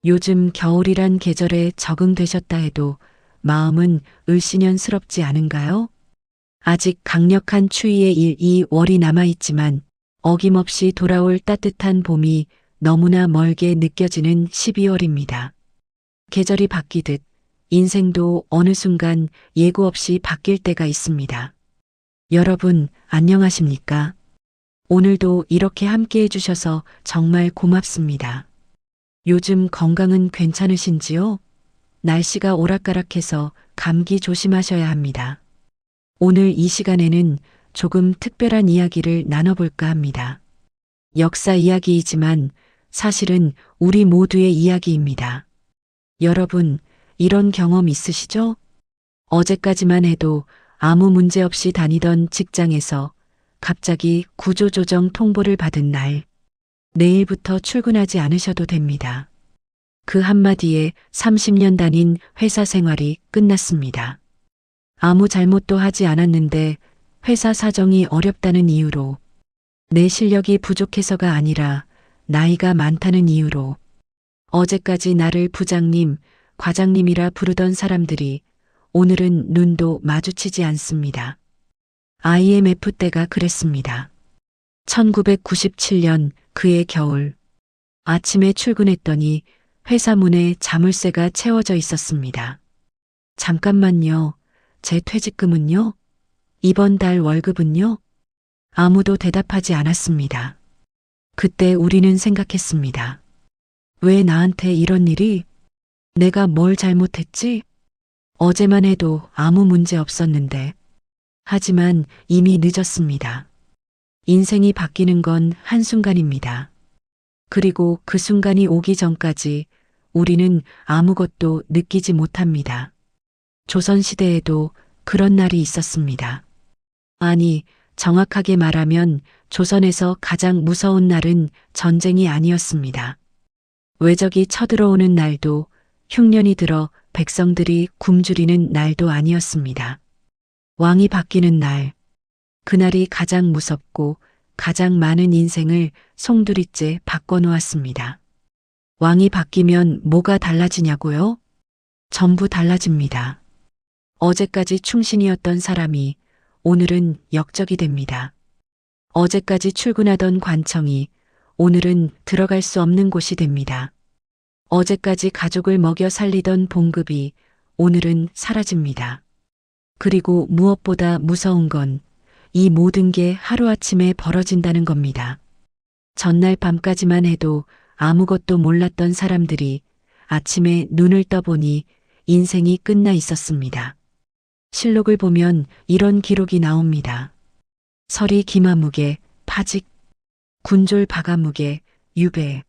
요즘 겨울이란 계절에 적응되셨다 해도 마음은 을씨년스럽지 않은가요? 아직 강력한 추위의 1, 2월이 남아있지만 어김없이 돌아올 따뜻한 봄이 너무나 멀게 느껴지는 12월입니다. 계절이 바뀌듯 인생도 어느 순간 예고 없이 바뀔 때가 있습니다. 여러분, 안녕하십니까? 오늘도 이렇게 함께 해주셔서 정말 고맙습니다. 요즘 건강은 괜찮으신지요? 날씨가 오락가락해서 감기 조심하셔야 합니다. 오늘 이 시간에는 조금 특별한 이야기를 나눠볼까 합니다. 역사 이야기이지만 사실은 우리 모두의 이야기입니다. 여러분, 이런 경험 있으시죠? 어제까지만 해도 아무 문제 없이 다니던 직장에서 갑자기 구조조정 통보를 받은 날, 내일부터 출근하지 않으셔도 됩니다. 그 한마디에 30년 다닌 회사 생활이 끝났습니다. 아무 잘못도 하지 않았는데 회사 사정이 어렵다는 이유로, 내 실력이 부족해서가 아니라 나이가 많다는 이유로, 어제까지 나를 부장님, 과장님이라 부르던 사람들이 오늘은 눈도 마주치지 않습니다. IMF 때가 그랬습니다. 1997년 그해 겨울, 아침에 출근했더니 회사 문에 자물쇠가 채워져 있었습니다. 잠깐만요. 제 퇴직금은요? 이번 달 월급은요? 아무도 대답하지 않았습니다. 그때 우리는 생각했습니다. 왜 나한테 이런 일이? 내가 뭘 잘못했지? 어제만 해도 아무 문제 없었는데. 하지만 이미 늦었습니다. 인생이 바뀌는 건 한순간입니다. 그리고 그 순간이 오기 전까지 우리는 아무것도 느끼지 못합니다. 조선시대에도 그런 날이 있었습니다. 아니, 정확하게 말하면 조선에서 가장 무서운 날은 전쟁이 아니었습니다. 외적이 쳐들어오는 날도, 흉년이 들어 백성들이 굶주리는 날도 아니었습니다. 왕이 바뀌는 날, 그날이 가장 무섭고 가장 많은 인생을 송두리째 바꿔놓았습니다. 왕이 바뀌면 뭐가 달라지냐고요? 전부 달라집니다. 어제까지 충신이었던 사람이 오늘은 역적이 됩니다. 어제까지 출근하던 관청이 오늘은 들어갈 수 없는 곳이 됩니다. 어제까지 가족을 먹여 살리던 봉급이 오늘은 사라집니다. 그리고 무엇보다 무서운 건 이 모든 게 하루아침에 벌어진다는 겁니다. 전날 밤까지만 해도 아무것도 몰랐던 사람들이 아침에 눈을 떠보니 인생이 끝나 있었습니다. 실록을 보면 이런 기록이 나옵니다. 서리 기마무개, 파직, 군졸 바가무개, 유배,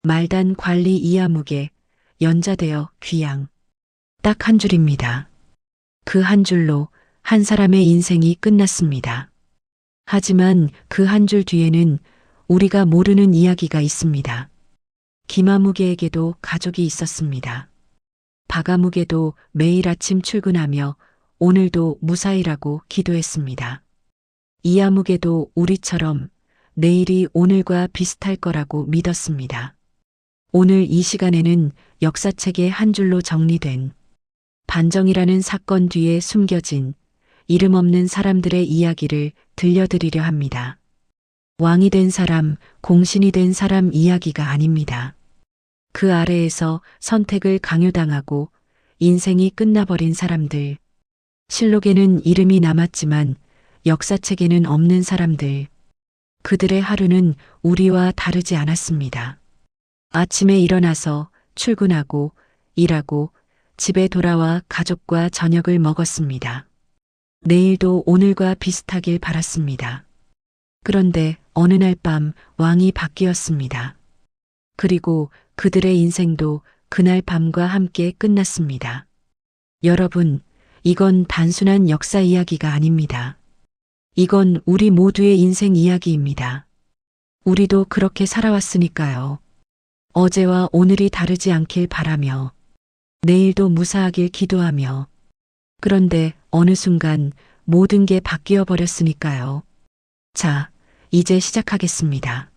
말단 관리 이하무개, 연자되어 귀양. 딱 한 줄입니다. 그 한 줄로 한 사람의 인생이 끝났습니다. 하지만 그 한 줄 뒤에는 우리가 모르는 이야기가 있습니다. 기마무개에게도 가족이 있었습니다. 바가무개도 매일 아침 출근하며 오늘도 무사히라고 기도했습니다. 이하무개도 우리처럼 내일이 오늘과 비슷할 거라고 믿었습니다. 오늘 이 시간에는 역사책의 한 줄로 정리된 반정이라는 사건 뒤에 숨겨진 이름 없는 사람들의 이야기를 들려드리려 합니다. 왕이 된 사람, 공신이 된 사람 이야기가 아닙니다. 그 아래에서 선택을 강요당하고 인생이 끝나버린 사람들. 실록에는 이름이 남았지만 역사책에는 없는 사람들. 그들의 하루는 우리와 다르지 않았습니다. 아침에 일어나서 출근하고 일하고 집에 돌아와 가족과 저녁을 먹었습니다. 내일도 오늘과 비슷하길 바랐습니다. 그런데 어느 날 밤 왕이 바뀌었습니다. 그리고 그들의 인생도 그날 밤과 함께 끝났습니다. 여러분, 이건 단순한 역사 이야기가 아닙니다. 이건 우리 모두의 인생 이야기입니다. 우리도 그렇게 살아왔으니까요. 어제와 오늘이 다르지 않길 바라며 내일도 무사하길 기도하며 그런데 어느 순간 모든 게 바뀌어 버렸으니까요. 자, 이제 시작하겠습니다.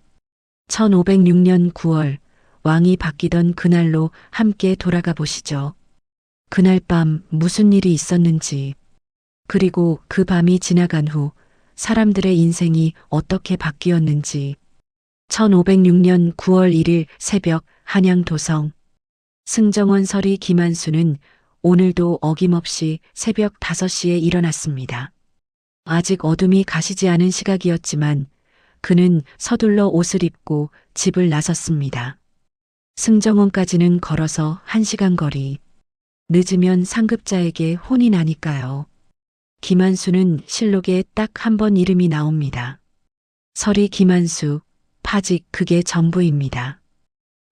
1506년 9월 왕이 바뀌던 그날로 함께 돌아가 보시죠. 그날 밤 무슨 일이 있었는지, 그리고 그 밤이 지나간 후 사람들의 인생이 어떻게 바뀌었는지. 1506년 9월 1일 새벽 한양 도성. 승정원 서리 김한수는 오늘도 어김없이 새벽 5시에 일어났습니다. 아직 어둠이 가시지 않은 시각이었지만 그는 서둘러 옷을 입고 집을 나섰습니다. 승정원까지는 걸어서 1시간 거리. 늦으면 상급자에게 혼이 나니까요. 김한수는 실록에 딱 한 번 이름이 나옵니다. 서리 김한수, 파직 그게 전부입니다.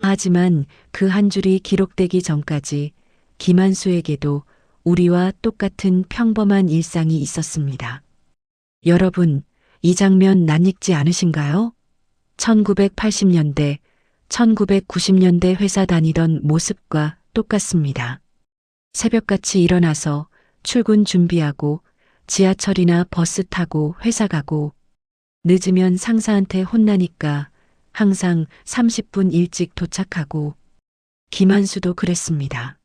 하지만 그 한 줄이 기록되기 전까지 김한수에게도 우리와 똑같은 평범한 일상이 있었습니다. 여러분, 이 장면 낯익지 않으신가요? 1980년대, 1990년대 회사 다니던 모습과 똑같습니다. 새벽같이 일어나서 출근 준비하고 지하철이나 버스 타고 회사 가고, 늦으면 상사한테 혼나니까 항상 30분 일찍 도착하고. 김한수도 그랬습니다.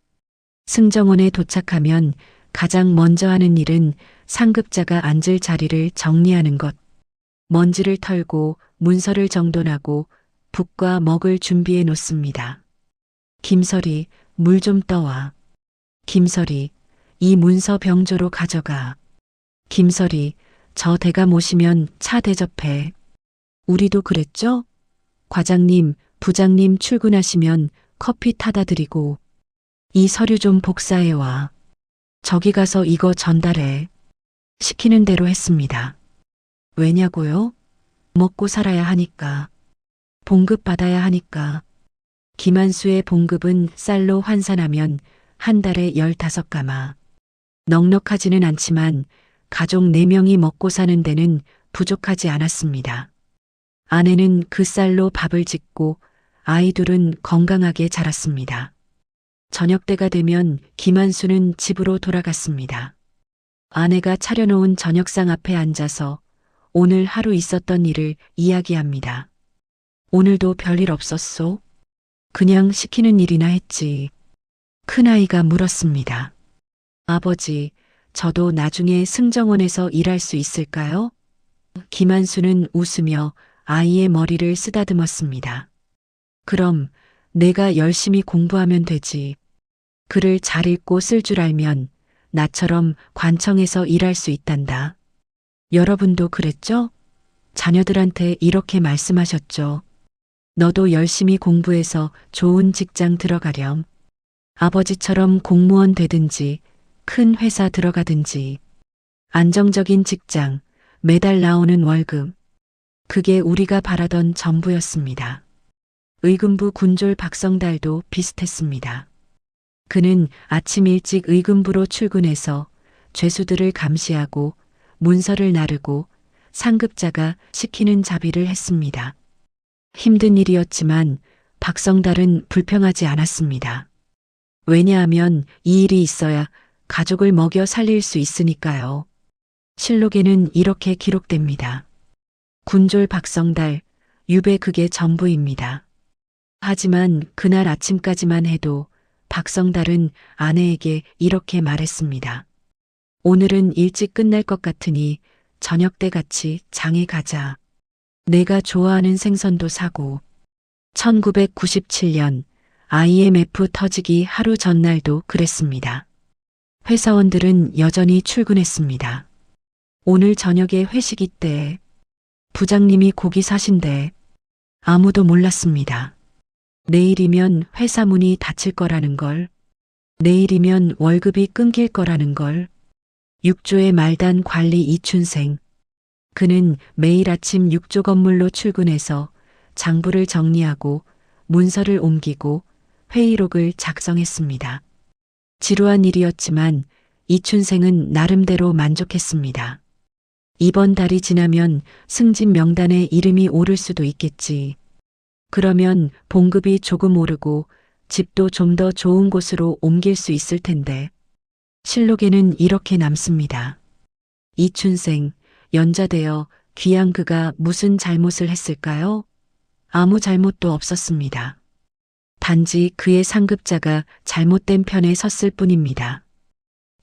승정원에 도착하면 가장 먼저 하는 일은 상급자가 앉을 자리를 정리하는 것. 먼지를 털고 문서를 정돈하고 북과 먹을 준비해 놓습니다. 김설이, 물 좀 떠와. 김설이, 이 문서 병조로 가져가. 김설이, 저 대가 모시면 차 대접해. 우리도 그랬죠? 과장님, 부장님 출근하시면 커피 타다 드리고. 이 서류 좀 복사해 와. 저기 가서 이거 전달해. 시키는 대로 했습니다. 왜냐고요? 먹고 살아야 하니까. 봉급 받아야 하니까. 김한수의 봉급은 쌀로 환산하면 한 달에 15가마. 넉넉하지는 않지만 가족 4명이 먹고 사는 데는 부족하지 않았습니다. 아내는 그 쌀로 밥을 짓고 아이들은 건강하게 자랐습니다. 저녁 때가 되면 김한수는 집으로 돌아갔습니다. 아내가 차려놓은 저녁상 앞에 앉아서 오늘 하루 있었던 일을 이야기합니다. 오늘도 별일 없었소? 그냥 시키는 일이나 했지. 큰아이가 물었습니다. 아버지, 저도 나중에 승정원에서 일할 수 있을까요? 김한수는 웃으며 아이의 머리를 쓰다듬었습니다. 그럼 내가 열심히 공부하면 되지. 글을 잘 읽고 쓸 줄 알면 나처럼 관청에서 일할 수 있단다. 여러분도 그랬죠? 자녀들한테 이렇게 말씀하셨죠. 너도 열심히 공부해서 좋은 직장 들어가렴. 아버지처럼 공무원 되든지 큰 회사 들어가든지 안정적인 직장, 매달 나오는 월급. 그게 우리가 바라던 전부였습니다. 의금부 군졸 박성달도 비슷했습니다. 그는 아침 일찍 의금부로 출근해서 죄수들을 감시하고 문서를 나르고 상급자가 시키는 자비를 했습니다. 힘든 일이었지만 박성달은 불평하지 않았습니다. 왜냐하면 이 일이 있어야 가족을 먹여 살릴 수 있으니까요. 실록에는 이렇게 기록됩니다. 군졸 박성달, 유배 그게 전부입니다. 하지만 그날 아침까지만 해도 박성달은 아내에게 이렇게 말했습니다. 오늘은 일찍 끝날 것 같으니 저녁 때 같이 장에 가자. 내가 좋아하는 생선도 사고. 1997년 IMF 터지기 하루 전날도 그랬습니다. 회사원들은 여전히 출근했습니다. 오늘 저녁에 회식 있대. 부장님이 고기 사신대. 아무도 몰랐습니다. 내일이면 회사 문이 닫힐 거라는 걸. 내일이면 월급이 끊길 거라는 걸. 6조의 말단 관리 이춘생. 그는 매일 아침 6조 건물로 출근해서 장부를 정리하고 문서를 옮기고 회의록을 작성했습니다. 지루한 일이었지만 이춘생은 나름대로 만족했습니다. 이번 달이 지나면 승진 명단에 이름이 오를 수도 있겠지. 그러면 봉급이 조금 오르고 집도 좀 더 좋은 곳으로 옮길 수 있을 텐데. 실록에는 이렇게 남습니다. 이춘생, 연좌되어 귀양 그가 무슨 잘못을 했을까요? 아무 잘못도 없었습니다. 단지 그의 상급자가 잘못된 편에 섰을 뿐입니다.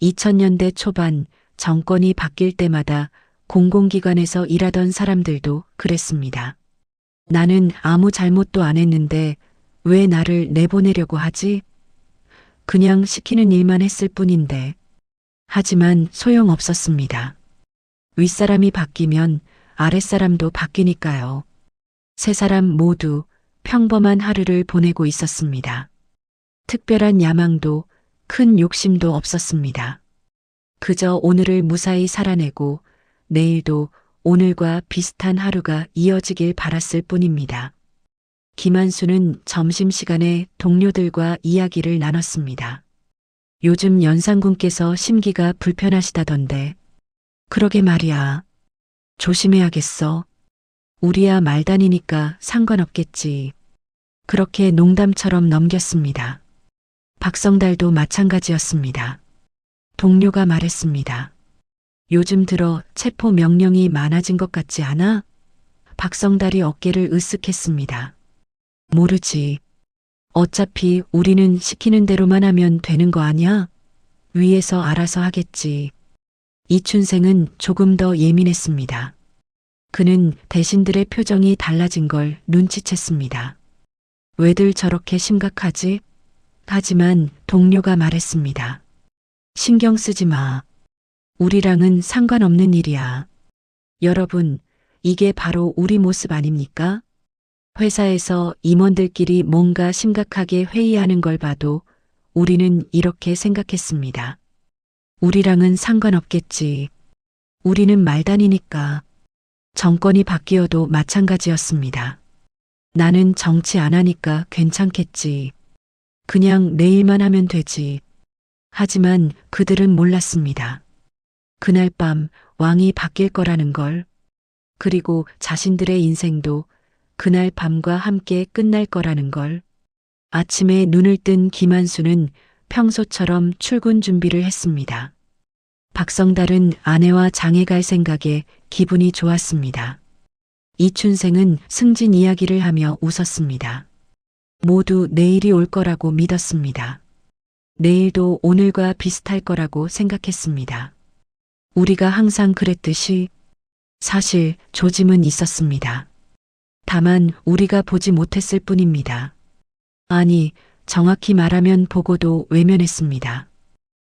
2000년대 초반 정권이 바뀔 때마다 공공기관에서 일하던 사람들도 그랬습니다. 나는 아무 잘못도 안 했는데 왜 나를 내보내려고 하지? 그냥 시키는 일만 했을 뿐인데. 하지만 소용없었습니다. 윗사람이 바뀌면 아랫사람도 바뀌니까요. 세 사람 모두 평범한 하루를 보내고 있었습니다. 특별한 야망도 큰 욕심도 없었습니다. 그저 오늘을 무사히 살아내고 내일도 오늘과 비슷한 하루가 이어지길 바랐을 뿐입니다. 김한수는 점심시간에 동료들과 이야기를 나눴습니다. 요즘 연산군께서 심기가 불편하시다던데. 그러게 말이야. 조심해야겠어. 우리야 말단이니까 상관없겠지. 그렇게 농담처럼 넘겼습니다. 박성달도 마찬가지였습니다. 동료가 말했습니다. 요즘 들어 체포 명령이 많아진 것 같지 않아? 박성달이 어깨를 으쓱했습니다. 모르지. 어차피 우리는 시키는 대로만 하면 되는 거 아니야? 위에서 알아서 하겠지. 이춘생은 조금 더 예민했습니다. 그는 대신들의 표정이 달라진 걸 눈치챘습니다. 왜들 저렇게 심각하지? 하지만 동료가 말했습니다. 신경 쓰지 마. 우리랑은 상관없는 일이야. 여러분, 이게 바로 우리 모습 아닙니까? 회사에서 임원들끼리 뭔가 심각하게 회의하는 걸 봐도 우리는 이렇게 생각했습니다. 우리랑은 상관없겠지. 우리는 말단이니까. 정권이 바뀌어도 마찬가지였습니다. 나는 정치 안 하니까 괜찮겠지. 그냥 내 일만 하면 되지. 하지만 그들은 몰랐습니다. 그날 밤 왕이 바뀔 거라는 걸. 그리고 자신들의 인생도 그날 밤과 함께 끝날 거라는 걸. 아침에 눈을 뜬 김한수는 평소처럼 출근 준비를 했습니다. 박성달은 아내와 장에 갈 생각에 기분이 좋았습니다. 이춘생은 승진 이야기를 하며 웃었습니다. 모두 내일이 올 거라고 믿었습니다. 내일도 오늘과 비슷할 거라고 생각했습니다. 우리가 항상 그랬듯이 사실 조짐은 있었습니다. 다만 우리가 보지 못했을 뿐입니다. 아니, 정확히 말하면 보고도 외면했습니다.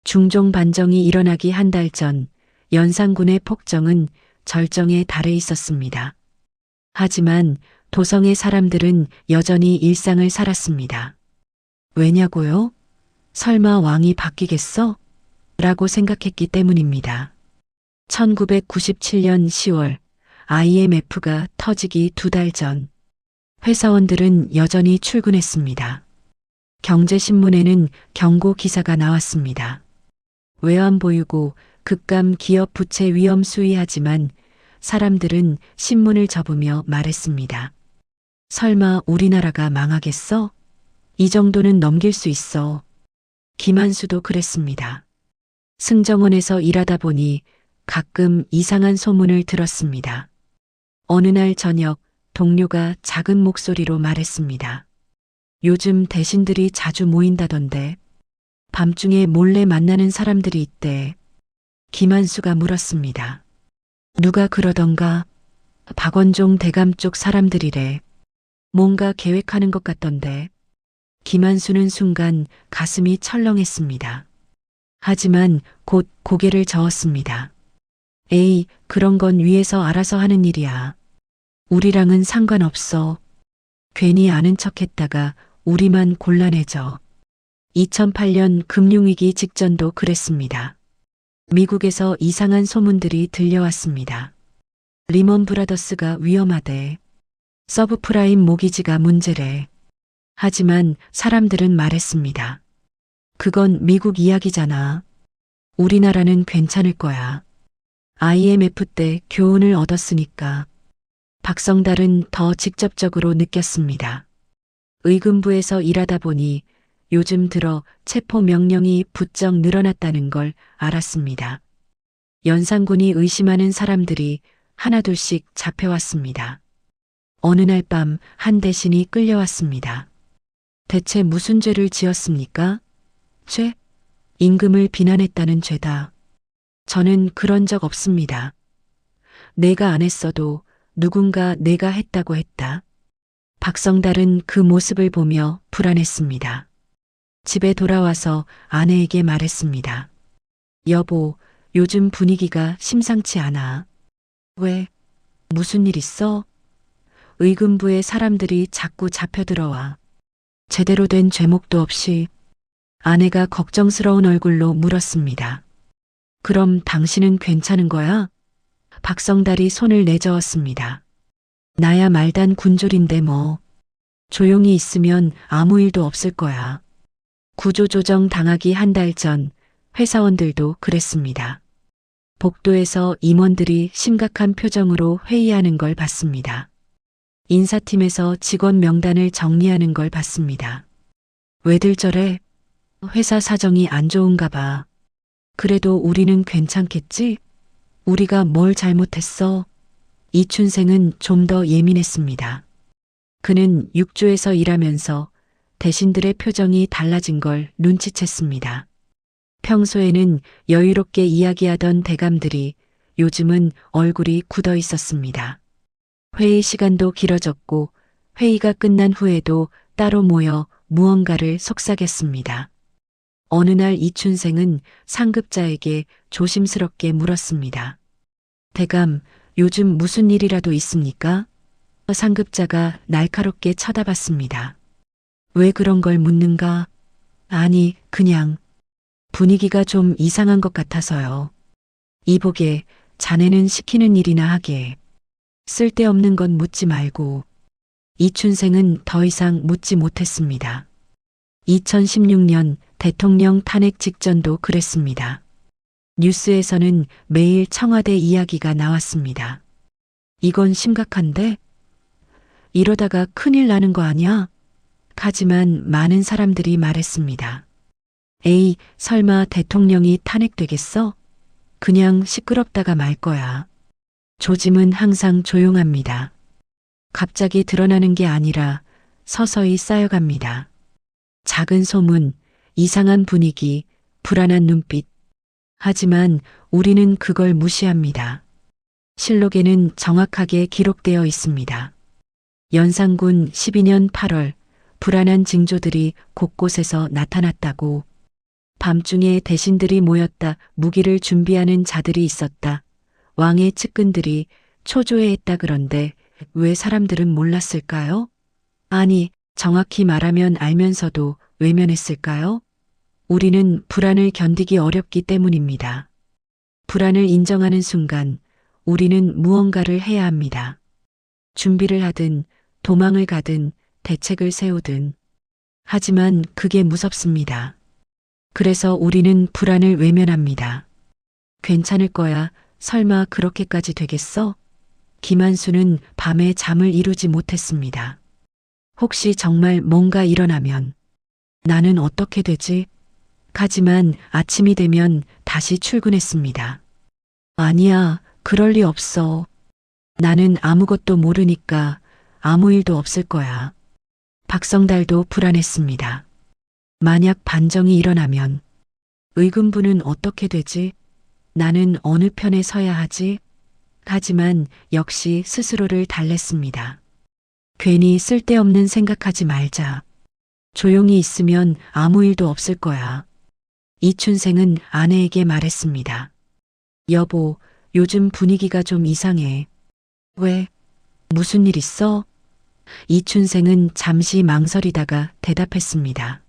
중종 반정이 일어나기 한 달 전 연산군의 폭정은 절정에 달해 있었습니다. 하지만 도성의 사람들은 여전히 일상을 살았습니다. 왜냐고요? 설마 왕이 바뀌겠어? 라고 생각했기 때문입니다. 1997년 10월 IMF가 터지기 2달 전 회사원들은 여전히 출근했습니다. 경제신문에는 경고 기사가 나왔습니다. 외환보유고 급감 기업 부채 위험 수위하지만 사람들은 신문을 접으며 말했습니다. 설마 우리나라가 망하겠어? 이 정도는 넘길 수 있어. 김한수도 그랬습니다. 승정원에서 일하다 보니 가끔 이상한 소문을 들었습니다. 어느 날 저녁 동료가 작은 목소리로 말했습니다. 요즘 대신들이 자주 모인다던데 밤중에 몰래 만나는 사람들이 있대. 김한수가 물었습니다. 누가 그러던가? 박원종 대감 쪽 사람들이래. 뭔가 계획하는 것 같던데. 김한수는 순간 가슴이 철렁했습니다. 하지만 곧 고개를 저었습니다. 에이, 그런 건 위에서 알아서 하는 일이야. 우리랑은 상관없어. 괜히 아는 척했다가 우리만 곤란해져. 2008년 금융위기 직전도 그랬습니다. 미국에서 이상한 소문들이 들려왔습니다. 리먼 브라더스가 위험하대. 서브프라임 모기지가 문제래. 하지만 사람들은 말했습니다. 그건 미국 이야기잖아. 우리나라는 괜찮을 거야. IMF 때 교훈을 얻었으니까. 박성달은 더 직접적으로 느꼈습니다. 의금부에서 일하다 보니 요즘 들어 체포 명령이 부쩍 늘어났다는 걸 알았습니다. 연산군이 의심하는 사람들이 하나둘씩 잡혀왔습니다. 어느 날 밤 한 대신이 끌려왔습니다. 대체 무슨 죄를 지었습니까? 죄? 임금을 비난했다는 죄다. 저는 그런 적 없습니다. 내가 안 했어도 누군가 내가 했다고 했다. 박성달은 그 모습을 보며 불안했습니다. 집에 돌아와서 아내에게 말했습니다. 여보, 요즘 분위기가 심상치 않아. 왜? 무슨 일 있어? 의금부에 사람들이 자꾸 잡혀들어와. 제대로 된 죄목도 없이. 아내가 걱정스러운 얼굴로 물었습니다. 그럼 당신은 괜찮은 거야? 박성달이 손을 내저었습니다. 나야 말단 군졸인데 뭐. 조용히 있으면 아무 일도 없을 거야. 구조조정 당하기 한 달 전 회사원들도 그랬습니다. 복도에서 임원들이 심각한 표정으로 회의하는 걸 봤습니다. 인사팀에서 직원 명단을 정리하는 걸 봤습니다. 왜들 저래? 회사 사정이 안 좋은가 봐. 그래도 우리는 괜찮겠지? 우리가 뭘 잘못했어? 이춘생은 좀 더 예민했습니다. 그는 육조에서 일하면서 대신들의 표정이 달라진 걸 눈치챘습니다. 평소에는 여유롭게 이야기하던 대감들이 요즘은 얼굴이 굳어 있었습니다. 회의 시간도 길어졌고 회의가 끝난 후에도 따로 모여 무언가를 속삭였습니다. 어느 날 이춘생은 상급자에게 조심스럽게 물었습니다. 대감, 요즘 무슨 일이라도 있습니까? 상급자가 날카롭게 쳐다봤습니다. 왜 그런 걸 묻는가? 아니, 그냥 분위기가 좀 이상한 것 같아서요. 이보게, 자네는 시키는 일이나 하게. 쓸데없는 건 묻지 말고. 이춘생은 더 이상 묻지 못했습니다. 2016년 대통령 탄핵 직전도 그랬습니다. 뉴스에서는 매일 청와대 이야기가 나왔습니다. 이건 심각한데? 이러다가 큰일 나는 거 아니야? 하지만 많은 사람들이 말했습니다. 에이, 설마 대통령이 탄핵되겠어? 그냥 시끄럽다가 말 거야. 조짐은 항상 조용합니다. 갑자기 드러나는 게 아니라 서서히 쌓여갑니다. 작은 소문, 이상한 분위기, 불안한 눈빛. 하지만 우리는 그걸 무시합니다. 실록에는 정확하게 기록되어 있습니다. 연산군 12년 8월 불안한 징조들이 곳곳에서 나타났다고. 밤중에 대신들이 모였다. 무기를 준비하는 자들이 있었다. 왕의 측근들이 초조해했다. 그런데 왜 사람들은 몰랐을까요? 아니, 정확히 말하면 알면서도 외면했을까요? 우리는 불안을 견디기 어렵기 때문입니다. 불안을 인정하는 순간 우리는 무언가를 해야 합니다. 준비를 하든 도망을 가든 대책을 세우든. 하지만 그게 무섭습니다. 그래서 우리는 불안을 외면합니다. 괜찮을 거야. 설마 그렇게까지 되겠어? 김한수는 밤에 잠을 이루지 못했습니다. 혹시 정말 뭔가 일어나면 나는 어떻게 되지? 하지만 아침이 되면 다시 출근했습니다. 아니야, 그럴 리 없어. 나는 아무것도 모르니까 아무 일도 없을 거야. 박성달도 불안했습니다. 만약 반정이 일어나면 의금부는 어떻게 되지? 나는 어느 편에 서야 하지? 하지만 역시 스스로를 달랬습니다. 괜히 쓸데없는 생각하지 말자. 조용히 있으면 아무 일도 없을 거야. 이춘생은 아내에게 말했습니다. 여보, 요즘 분위기가 좀 이상해. 왜? 무슨 일 있어? 이춘생은 잠시 망설이다가 대답했습니다.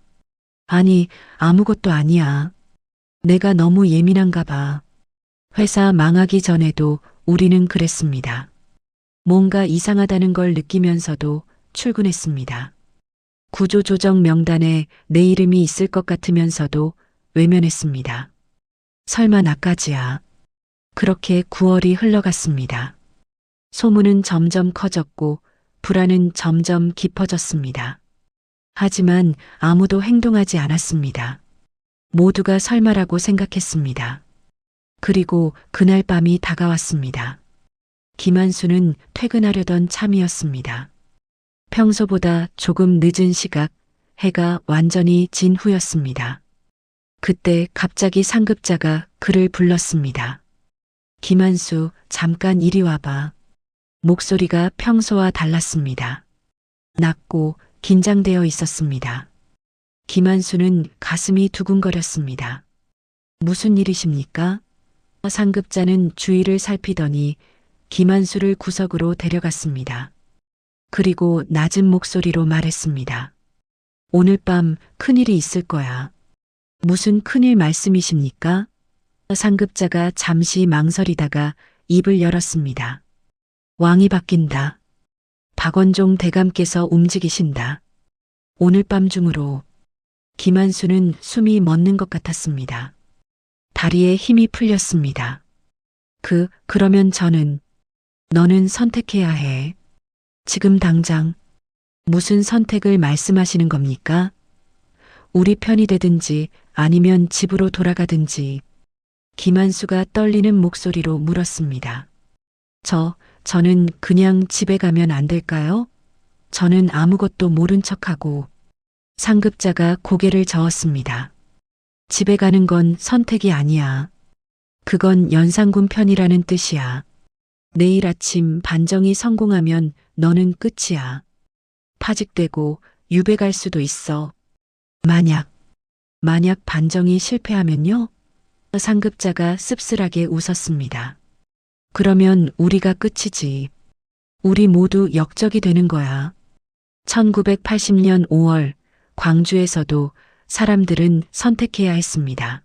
아니, 아무것도 아니야. 내가 너무 예민한가 봐. 회사 망하기 전에도 우리는 그랬습니다. 뭔가 이상하다는 걸 느끼면서도 출근했습니다. 구조조정 명단에 내 이름이 있을 것 같으면서도 외면했습니다. 설마 나까지야. 그렇게 9월이 흘러갔습니다. 소문은 점점 커졌고 불안은 점점 깊어졌습니다. 하지만 아무도 행동하지 않았습니다. 모두가 설마라고 생각했습니다. 그리고 그날 밤이 다가왔습니다. 김한수는 퇴근하려던 참이었습니다. 평소보다 조금 늦은 시각 해가 완전히 진 후였습니다. 그때 갑자기 상급자가 그를 불렀습니다. 김한수, 잠깐 이리 와봐. 목소리가 평소와 달랐습니다. 낮고 긴장되어 있었습니다. 김한수는 가슴이 두근거렸습니다. 무슨 일이십니까? 상급자는 주위를 살피더니 김한수를 구석으로 데려갔습니다. 그리고 낮은 목소리로 말했습니다. 오늘 밤 큰일이 있을 거야. 무슨 큰일 말씀이십니까? 상급자가 잠시 망설이다가 입을 열었습니다. 왕이 바뀐다. 박원종 대감께서 움직이신다. 오늘 밤 중으로. 김한수는 숨이 멎는 것 같았습니다. 다리에 힘이 풀렸습니다. 그러면 너는 선택해야 해. 지금 당장. 무슨 선택을 말씀하시는 겁니까? 우리 편이 되든지 아니면 집으로 돌아가든지. 김한수가 떨리는 목소리로 물었습니다. 저는 그냥 집에 가면 안 될까요? 저는 아무것도 모른 척하고. 상급자가 고개를 저었습니다. 집에 가는 건 선택이 아니야. 그건 연산군 편이라는 뜻이야. 내일 아침 반정이 성공하면 너는 끝이야. 파직되고 유배 갈 수도 있어. 만약 반정이 실패하면요? 상급자가 씁쓸하게 웃었습니다. 그러면 우리가 끝이지. 우리 모두 역적이 되는 거야. 1980년 5월 광주에서도 사람들은 선택해야 했습니다.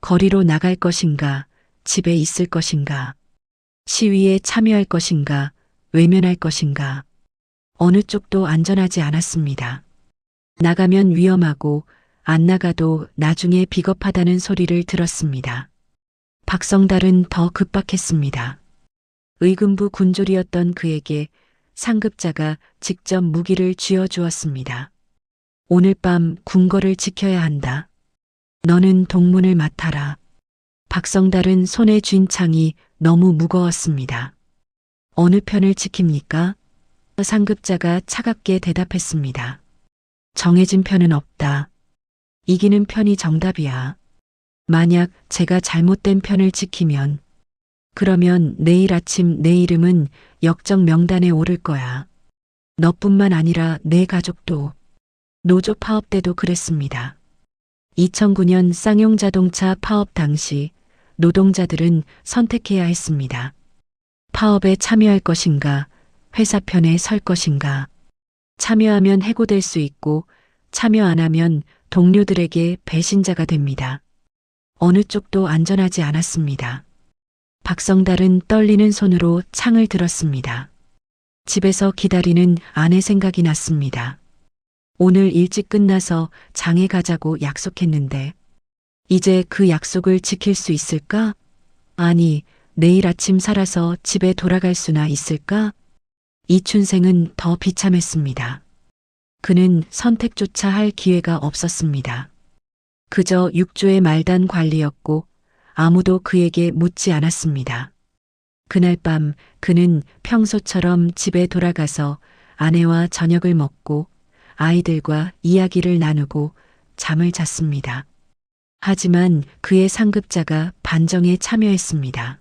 거리로 나갈 것인가, 집에 있을 것인가, 시위에 참여할 것인가, 외면할 것인가. 어느 쪽도 안전하지 않았습니다. 나가면 위험하고 안 나가도 나중에 비겁하다는 소리를 들었습니다. 박성달은 더 급박했습니다. 의금부 군졸이었던 그에게 상급자가 직접 무기를 쥐어주었습니다. 오늘 밤 궁궐을 지켜야 한다. 너는 동문을 맡아라. 박성달은 손에 쥔 창이 너무 무거웠습니다. 어느 편을 지킵니까? 상급자가 차갑게 대답했습니다. 정해진 편은 없다. 이기는 편이 정답이야. 만약 제가 잘못된 편을 지키면, 그러면 내일 아침 내 이름은 역적 명단에 오를 거야. 너뿐만 아니라 내 가족도. 노조 파업 때도 그랬습니다. 2009년 쌍용자동차 파업 당시 노동자들은 선택해야 했습니다. 파업에 참여할 것인가, 회사 편에 설 것인가. 참여하면 해고될 수 있고 참여 안 하면 동료들에게 배신자가 됩니다. 어느 쪽도 안전하지 않았습니다. 박성달은 떨리는 손으로 창을 들었습니다. 집에서 기다리는 아내 생각이 났습니다. 오늘 일찍 끝나서 장에 가자고 약속했는데 이제 그 약속을 지킬 수 있을까? 아니, 내일 아침 살아서 집에 돌아갈 수나 있을까? 이춘생은 더 비참했습니다. 그는 선택조차 할 기회가 없었습니다. 그저 육조의 말단 관리였고 아무도 그에게 묻지 않았습니다. 그날 밤 그는 평소처럼 집에 돌아가서 아내와 저녁을 먹고 아이들과 이야기를 나누고 잠을 잤습니다. 하지만 그의 상급자가 반정에 참여했습니다.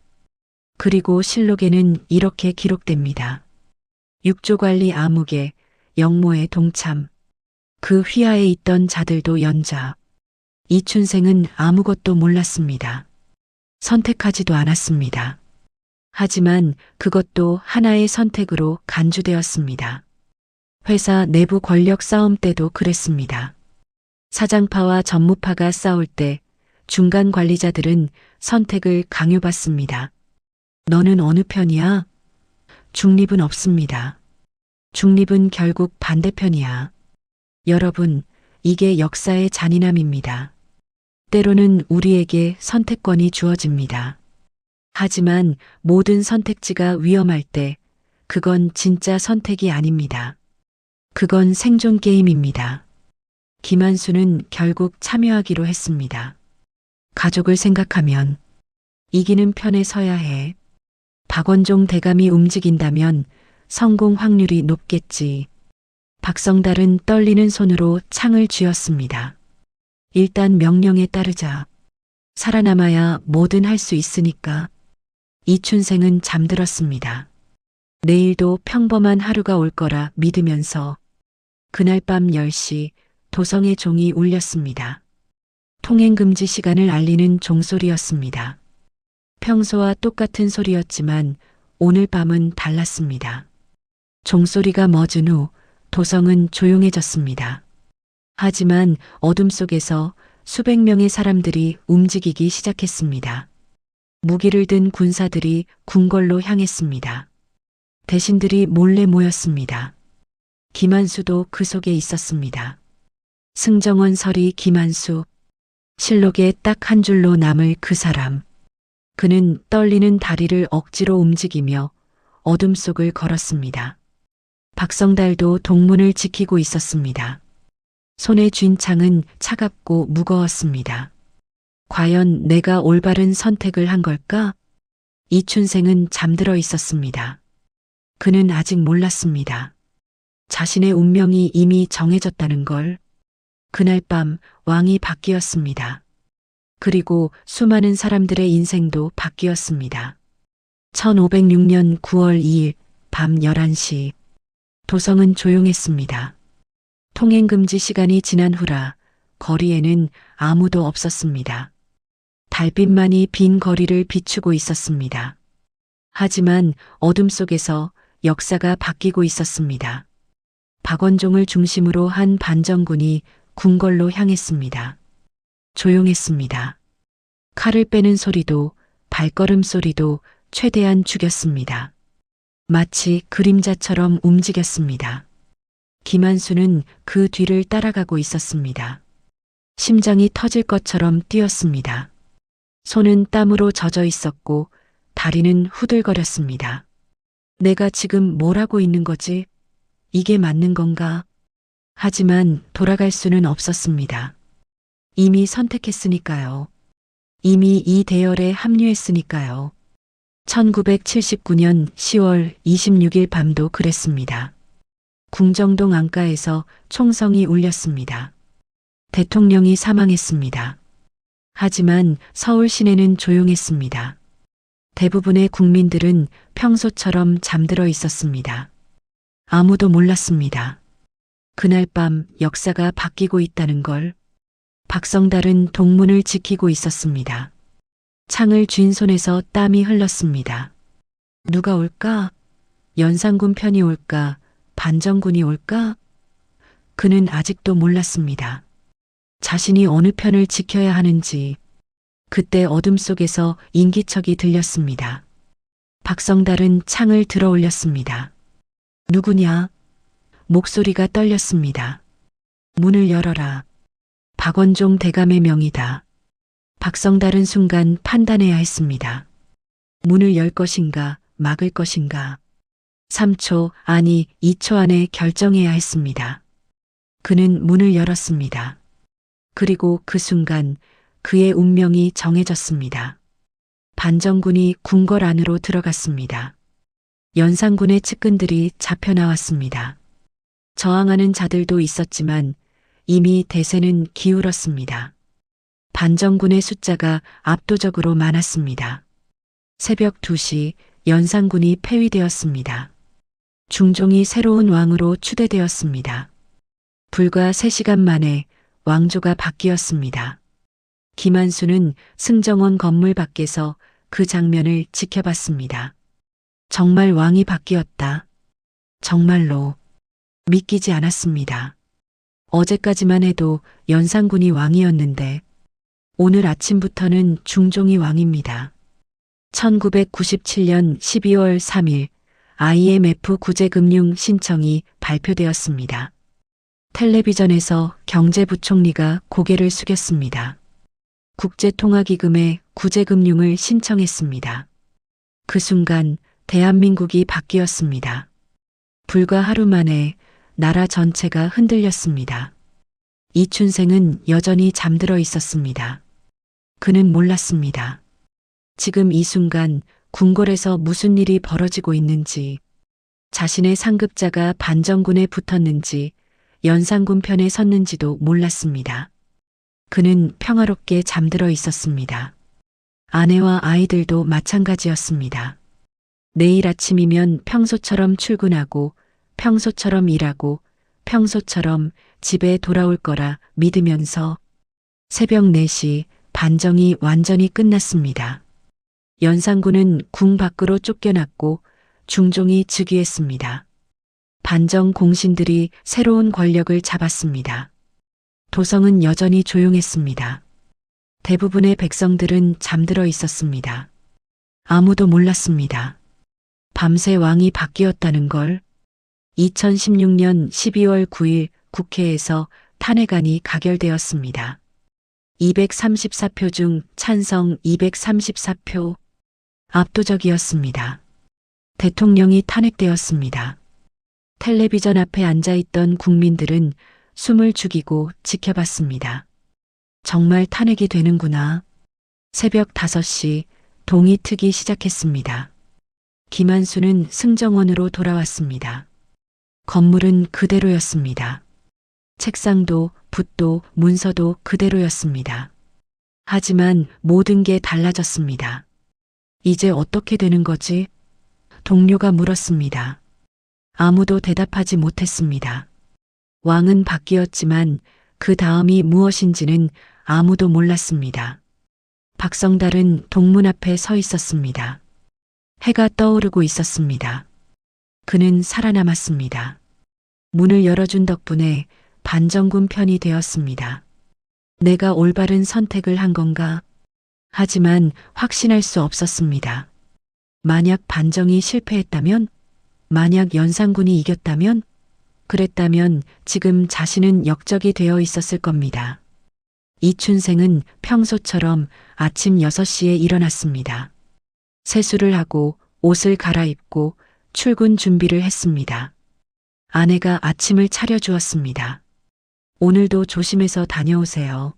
그리고 실록에는 이렇게 기록됩니다. 육조관리 아무개, 영모의 동참. 그 휘하에 있던 자들도 연자. 이춘생은 아무것도 몰랐습니다. 선택하지도 않았습니다. 하지만 그것도 하나의 선택으로 간주되었습니다. 회사 내부 권력 싸움 때도 그랬습니다. 사장파와 전무파가 싸울 때 중간 관리자들은 선택을 강요받습니다. 너는 어느 편이야? 중립은 없습니다. 중립은 결국 반대편이야. 여러분, 이게 역사의 잔인함입니다. 때로는 우리에게 선택권이 주어집니다. 하지만 모든 선택지가 위험할 때 그건 진짜 선택이 아닙니다. 그건 생존 게임입니다. 김한수는 결국 참여하기로 했습니다. 가족을 생각하면 이기는 편에 서야 해. 박원종 대감이 움직인다면 성공 확률이 높겠지. 박성달은 떨리는 손으로 창을 쥐었습니다. 일단 명령에 따르자. 살아남아야 뭐든 할 수 있으니까. 이춘생은 잠들었습니다. 내일도 평범한 하루가 올 거라 믿으면서 그날 밤 10시 도성의 종이 울렸습니다. 통행금지 시간을 알리는 종소리였습니다. 평소와 똑같은 소리였지만 오늘 밤은 달랐습니다. 종소리가 멎은 후 도성은 조용해졌습니다. 하지만 어둠 속에서 수백 명의 사람들이 움직이기 시작했습니다. 무기를 든 군사들이 궁궐로 향했습니다. 대신들이 몰래 모였습니다. 김한수도 그 속에 있었습니다. 승정원 설이 김한수, 실록에 딱 한 줄로 남을 그 사람. 그는 떨리는 다리를 억지로 움직이며 어둠 속을 걸었습니다. 박성달도 동문을 지키고 있었습니다. 손에 쥔 창은 차갑고 무거웠습니다. 과연 내가 올바른 선택을 한 걸까? 이춘생은 잠들어 있었습니다. 그는 아직 몰랐습니다. 자신의 운명이 이미 정해졌다는 걸. 그날 밤 왕이 바뀌었습니다. 그리고 수많은 사람들의 인생도 바뀌었습니다. 1506년 9월 2일 밤 11시 도성은 조용했습니다. 통행금지 시간이 지난 후라 거리에는 아무도 없었습니다. 달빛만이 빈 거리를 비추고 있었습니다. 하지만 어둠 속에서 역사가 바뀌고 있었습니다. 박원종을 중심으로 한 반정군이 궁궐로 향했습니다. 조용했습니다. 칼을 빼는 소리도 발걸음 소리도 최대한 죽였습니다. 마치 그림자처럼 움직였습니다. 김한수는 그 뒤를 따라가고 있었습니다. 심장이 터질 것처럼 뛰었습니다. 손은 땀으로 젖어 있었고 다리는 후들거렸습니다. 내가 지금 뭘 하고 있는 거지? 이게 맞는 건가? 하지만 돌아갈 수는 없었습니다. 이미 선택했으니까요. 이미 이 대열에 합류했으니까요. 1979년 10월 26일 밤도 그랬습니다. 궁정동 안가에서 총성이 울렸습니다. 대통령이 사망했습니다. 하지만 서울 시내는 조용했습니다. 대부분의 국민들은 평소처럼 잠들어 있었습니다. 아무도 몰랐습니다. 그날 밤 역사가 바뀌고 있다는 걸. 박성달은 동문을 지키고 있었습니다. 창을 쥔 손에서 땀이 흘렀습니다. 누가 올까? 연산군 편이 올까? 반정군이 올까? 그는 아직도 몰랐습니다. 자신이 어느 편을 지켜야 하는지. 그때 어둠 속에서 인기척이 들렸습니다. 박성달은 창을 들어 올렸습니다. 누구냐? 목소리가 떨렸습니다. 문을 열어라. 박원종 대감의 명이다. 박성달은 순간 판단해야 했습니다. 문을 열 것인가 막을 것인가. 3초 아니 2초 안에 결정해야 했습니다. 그는 문을 열었습니다. 그리고 그 순간 그의 운명이 정해졌습니다. 반정군이 궁궐 안으로 들어갔습니다. 연산군의 측근들이 잡혀 나왔습니다. 저항하는 자들도 있었지만 이미 대세는 기울었습니다. 반정군의 숫자가 압도적으로 많았습니다. 새벽 2시 연산군이 폐위되었습니다. 중종이 새로운 왕으로 추대되었습니다. 불과 3시간 만에 왕조가 바뀌었습니다. 김한수는 승정원 건물 밖에서 그 장면을 지켜봤습니다. 정말 왕이 바뀌었다. 정말로 믿기지 않았습니다. 어제까지만 해도 연산군이 왕이었는데 오늘 아침부터는 중종이 왕입니다. 1997년 12월 3일 IMF 구제금융 신청이 발표되었습니다. 텔레비전에서 경제부총리가 고개를 숙였습니다. 국제통화기금에 구제금융을 신청했습니다. 그 순간 대한민국이 바뀌었습니다. 불과 하루 만에 나라 전체가 흔들렸습니다. 이춘생은 여전히 잠들어 있었습니다. 그는 몰랐습니다. 지금 이 순간 궁궐에서 무슨 일이 벌어지고 있는지, 자신의 상급자가 반정군에 붙었는지 연산군 편에 섰는지도 몰랐습니다. 그는 평화롭게 잠들어 있었습니다. 아내와 아이들도 마찬가지였습니다. 내일 아침이면 평소처럼 출근하고 평소처럼 일하고 평소처럼 집에 돌아올 거라 믿으면서 새벽 4시 반정이 완전히 끝났습니다. 연산군은 궁 밖으로 쫓겨났고 중종이 즉위했습니다. 반정 공신들이 새로운 권력을 잡았습니다. 도성은 여전히 조용했습니다. 대부분의 백성들은 잠들어 있었습니다. 아무도 몰랐습니다. 밤새 왕이 바뀌었다는 걸. 2016년 12월 9일 국회에서 탄핵안이 가결되었습니다. 234표 중 찬성 234표. 압도적이었습니다. 대통령이 탄핵되었습니다. 텔레비전 앞에 앉아있던 국민들은 숨을 죽이고 지켜봤습니다. 정말 탄핵이 되는구나. 새벽 5시 동이 트기 시작했습니다. 김한수는 승정원으로 돌아왔습니다. 건물은 그대로였습니다. 책상도 붓도 문서도 그대로였습니다. 하지만 모든 게 달라졌습니다. 이제 어떻게 되는 거지? 동료가 물었습니다. 아무도 대답하지 못했습니다. 왕은 바뀌었지만 그 다음이 무엇인지는 아무도 몰랐습니다. 박성달은 동문 앞에 서 있었습니다. 해가 떠오르고 있었습니다. 그는 살아남았습니다. 문을 열어준 덕분에 반정군 편이 되었습니다. 내가 올바른 선택을 한 건가? 하지만 확신할 수 없었습니다. 만약 반정이 실패했다면? 만약 연산군이 이겼다면? 그랬다면 지금 자신은 역적이 되어 있었을 겁니다. 이춘생은 평소처럼 아침 6시에 일어났습니다. 세수를 하고 옷을 갈아입고 출근 준비를 했습니다. 아내가 아침을 차려주었습니다. 오늘도 조심해서 다녀오세요.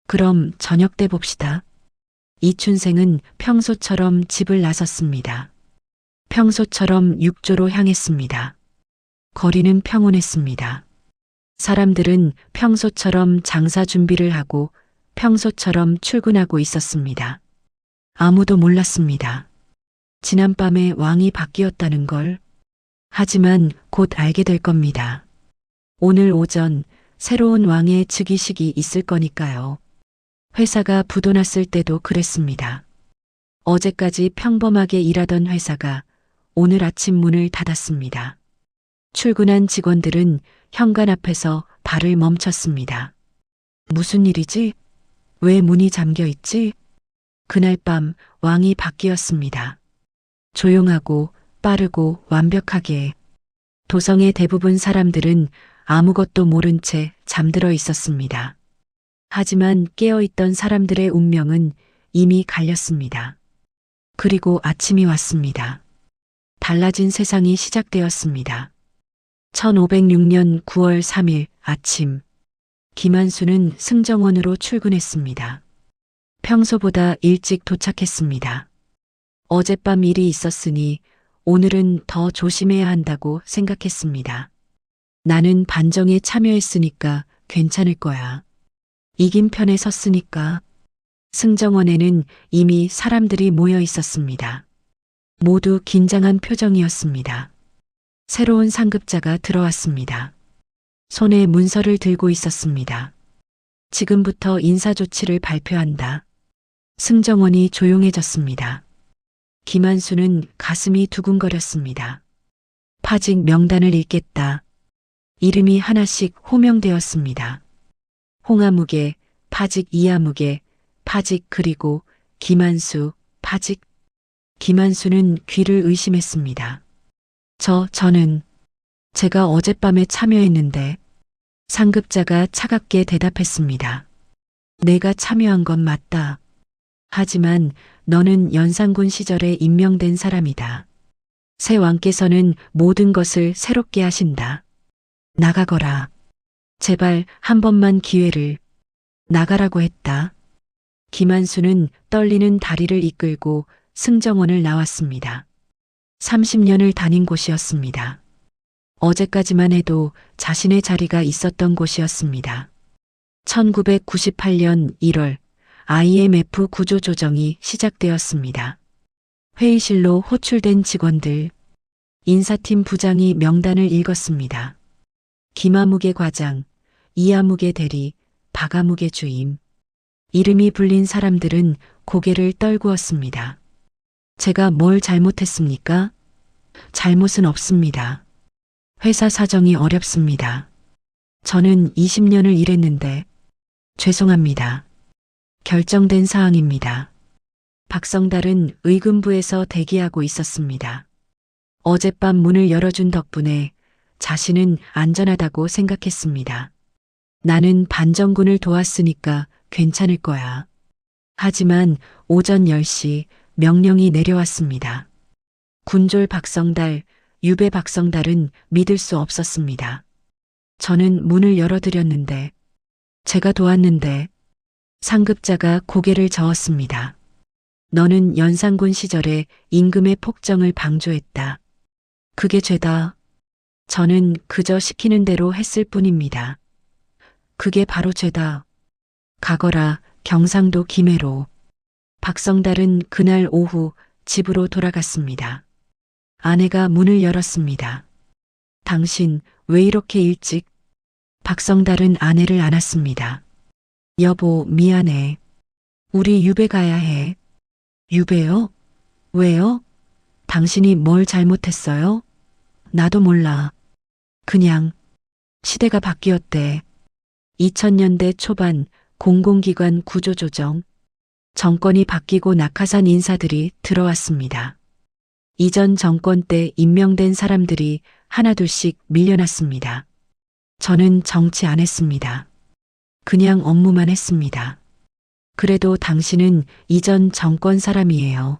그럼 저녁 때 봅시다. 이춘생은 평소처럼 집을 나섰습니다. 평소처럼 육조로 향했습니다. 거리는 평온했습니다. 사람들은 평소처럼 장사 준비를 하고 평소처럼 출근하고 있었습니다. 아무도 몰랐습니다. 지난밤에 왕이 바뀌었다는 걸. 하지만 곧 알게 될 겁니다. 오늘 오전 새로운 왕의 즉위식이 있을 거니까요. 회사가 부도났을 때도 그랬습니다. 어제까지 평범하게 일하던 회사가 오늘 아침 문을 닫았습니다. 출근한 직원들은 현관 앞에서 발을 멈췄습니다. 무슨 일이지? 왜 문이 잠겨 있지? 그날 밤 왕이 바뀌었습니다. 조용하고 빠르고 완벽하게. 도성의 대부분 사람들은 아무것도 모른 채 잠들어 있었습니다. 하지만 깨어있던 사람들의 운명은 이미 갈렸습니다. 그리고 아침이 왔습니다. 달라진 세상이 시작되었습니다. 1506년 9월 3일 아침, 김한수는 승정원으로 출근했습니다. 평소보다 일찍 도착했습니다. 어젯밤 일이 있었으니 오늘은 더 조심해야 한다고 생각했습니다. 나는 반정에 참여했으니까 괜찮을 거야. 이긴 편에 섰으니까. 승정원에는 이미 사람들이 모여 있었습니다. 모두 긴장한 표정이었습니다. 새로운 상급자가 들어왔습니다. 손에 문서를 들고 있었습니다. 지금부터 인사조치를 발표한다. 승정원이 조용해졌습니다. 김한수는 가슴이 두근거렸습니다. 파직 명단을 읽겠다. 이름이 하나씩 호명되었습니다. 홍아무개, 파직 이아무개, 파직 그리고 김한수, 파직. 김한수는 귀를 의심했습니다. 저는 제가 어젯밤에 참여했는데. 상급자가 차갑게 대답했습니다. 내가 참여한 건 맞다. 하지만 너는 연산군 시절에 임명된 사람이다. 새 왕께서는 모든 것을 새롭게 하신다. 나가거라. 제발 한 번만 기회를. 나가라고 했다. 김한수는 떨리는 다리를 이끌고 승정원을 나왔습니다. 30년을 다닌 곳이었습니다. 어제까지만 해도 자신의 자리가 있었던 곳이었습니다. 1998년 1월 IMF 구조조정이 시작되었습니다. 회의실로 호출된 직원들, 인사팀 부장이 명단을 읽었습니다. 김아무개 과장, 이아무개 대리, 박아무개 주임. 이름이 불린 사람들은 고개를 떨구었습니다. 제가 뭘 잘못했습니까? 잘못은 없습니다. 회사 사정이 어렵습니다. 저는 20년을 일했는데 죄송합니다. 결정된 사항입니다. 박성달은 의금부에서 대기하고 있었습니다. 어젯밤 문을 열어준 덕분에 자신은 안전하다고 생각했습니다. 나는 반정군을 도왔으니까 괜찮을 거야. 하지만 오전 10시 명령이 내려왔습니다. 군졸 박성달, 유배 박성달은 믿을 수 없었습니다. 저는 문을 열어드렸는데, 제가 도왔는데, 상급자가 고개를 저었습니다. 너는 연산군 시절에 임금의 폭정을 방조했다. 그게 죄다. 저는 그저 시키는 대로 했을 뿐입니다. 그게 바로 죄다. 가거라 경상도 김해로. 박성달은 그날 오후 집으로 돌아갔습니다. 아내가 문을 열었습니다. 당신 왜 이렇게 일찍? 박성달은 아내를 안았습니다. 여보, 미안해. 우리 유배 가야 해. 유배요? 왜요? 당신이 뭘 잘못했어요? 나도 몰라. 그냥 시대가 바뀌었대. 2000년대 초반 공공기관 구조조정. 정권이 바뀌고 낙하산 인사들이 들어왔습니다. 이전 정권 때 임명된 사람들이 하나둘씩 밀려났습니다. 저는 정치 안 했습니다. 그냥 업무만 했습니다. 그래도 당신은 이전 정권 사람이에요.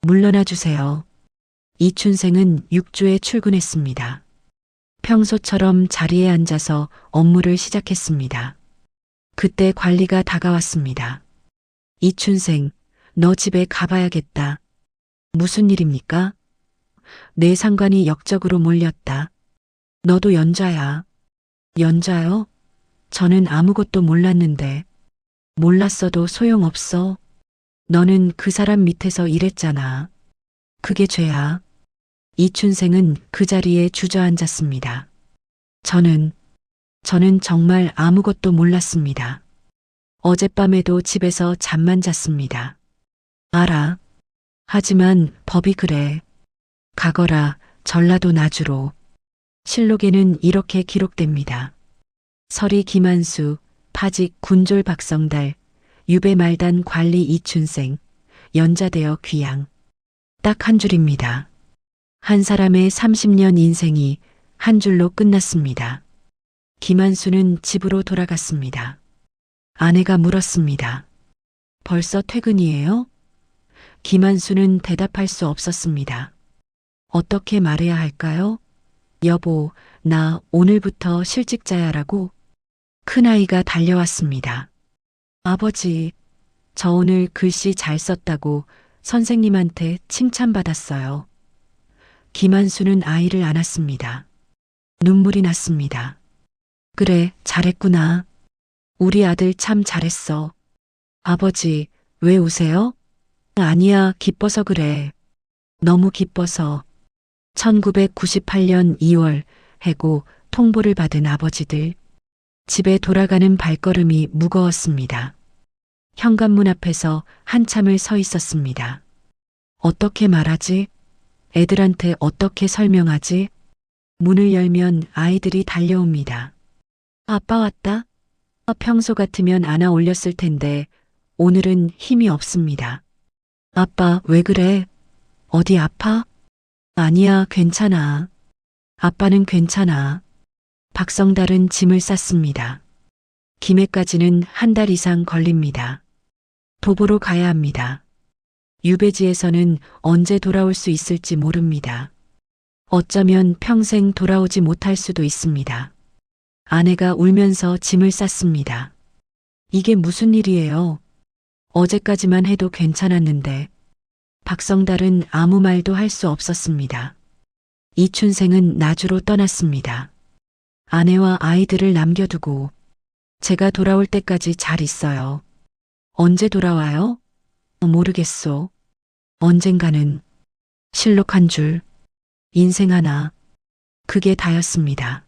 물러나 주세요. 이춘생은 6주에 출근했습니다. 평소처럼 자리에 앉아서 업무를 시작했습니다. 그때 관리가 다가왔습니다. 이춘생, 너 집에 가봐야겠다. 무슨 일입니까? 내 상관이 역적으로 몰렸다. 너도 연좌야. 연좌요? 저는 아무것도 몰랐는데. 몰랐어도 소용없어. 너는 그 사람 밑에서 일했잖아. 그게 죄야. 이춘생은 그 자리에 주저앉았습니다. 저는 정말 아무것도 몰랐습니다. 어젯밤에도 집에서 잠만 잤습니다. 알아. 하지만 법이 그래. 가거라 전라도 나주로. 실록에는 이렇게 기록됩니다. 서리 김한수, 파직 군졸 박성달, 유배 말단 관리 이춘생, 연좌되어 귀양. 딱 한 줄입니다. 한 사람의 30년 인생이 한 줄로 끝났습니다. 김한수는 집으로 돌아갔습니다. 아내가 물었습니다. 벌써 퇴근이에요? 김한수는 대답할 수 없었습니다. 어떻게 말해야 할까요? 여보, 나 오늘부터 실직자야라고? 큰아이가 달려왔습니다. 아버지, 저 오늘 글씨 잘 썼다고 선생님한테 칭찬받았어요. 김한수는 아이를 안았습니다. 눈물이 났습니다. 그래, 잘했구나. 우리 아들 참 잘했어. 아버지, 왜 우세요? 아니야, 기뻐서 그래. 너무 기뻐서. 1998년 2월 해고 통보를 받은 아버지들. 집에 돌아가는 발걸음이 무거웠습니다. 현관문 앞에서 한참을 서 있었습니다. 어떻게 말하지? 애들한테 어떻게 설명하지? 문을 열면 아이들이 달려옵니다. 아빠 왔다? 평소 같으면 안아 올렸을 텐데 오늘은 힘이 없습니다. 아빠, 왜 그래? 어디 아파? 아니야, 괜찮아. 아빠는 괜찮아. 박성달은 짐을 쌌습니다. 김해까지는 한 달 이상 걸립니다. 도보로 가야 합니다. 유배지에서는 언제 돌아올 수 있을지 모릅니다. 어쩌면 평생 돌아오지 못할 수도 있습니다. 아내가 울면서 짐을 쌌습니다. 이게 무슨 일이에요? 어제까지만 해도 괜찮았는데. 박성달은 아무 말도 할 수 없었습니다. 이춘생은 나주로 떠났습니다. 아내와 아이들을 남겨두고 제가 돌아올 때까지 잘 있어요. 언제 돌아와요? 모르겠소. 언젠가는. 실록 한 줄, 인생 하나. 그게 다였습니다.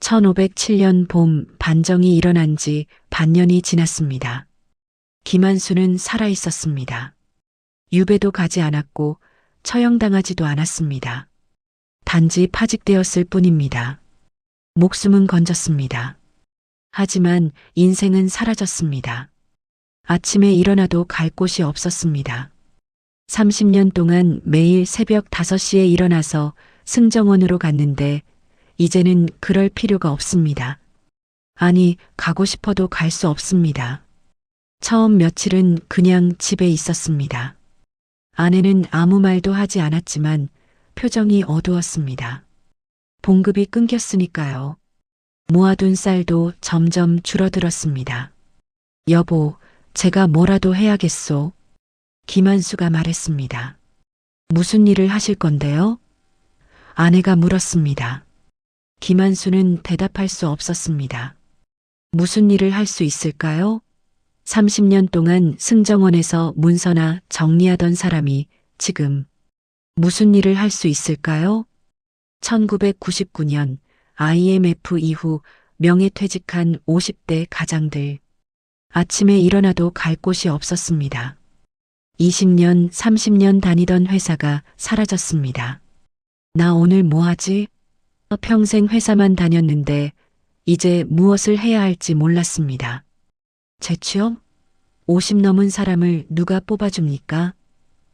1507년 봄 반정이 일어난 지 반년이 지났습니다. 김한수는 살아 있었습니다. 유배도 가지 않았고 처형당하지도 않았습니다. 단지 파직되었을 뿐입니다. 목숨은 건졌습니다. 하지만 인생은 사라졌습니다. 아침에 일어나도 갈 곳이 없었습니다. 30년 동안 매일 새벽 5시에 일어나서 승정원으로 갔는데 이제는 그럴 필요가 없습니다. 아니, 가고 싶어도 갈 수 없습니다. 처음 며칠은 그냥 집에 있었습니다. 아내는 아무 말도 하지 않았지만 표정이 어두웠습니다. 봉급이 끊겼으니까요. 모아둔 쌀도 점점 줄어들었습니다. 여보, 제가 뭐라도 해야겠소. 김한수가 말했습니다. 무슨 일을 하실 건데요? 아내가 물었습니다. 김한수는 대답할 수 없었습니다. 무슨 일을 할 수 있을까요? 30년 동안 승정원에서 문서나 정리하던 사람이 지금 무슨 일을 할 수 있을까요? 1999년 IMF 이후 명예퇴직한 50대 가장들. 아침에 일어나도 갈 곳이 없었습니다. 20년, 30년 다니던 회사가 사라졌습니다. 나 오늘 뭐 하지? 평생 회사만 다녔는데 이제 무엇을 해야 할지 몰랐습니다. 재취업? 50 넘은 사람을 누가 뽑아줍니까?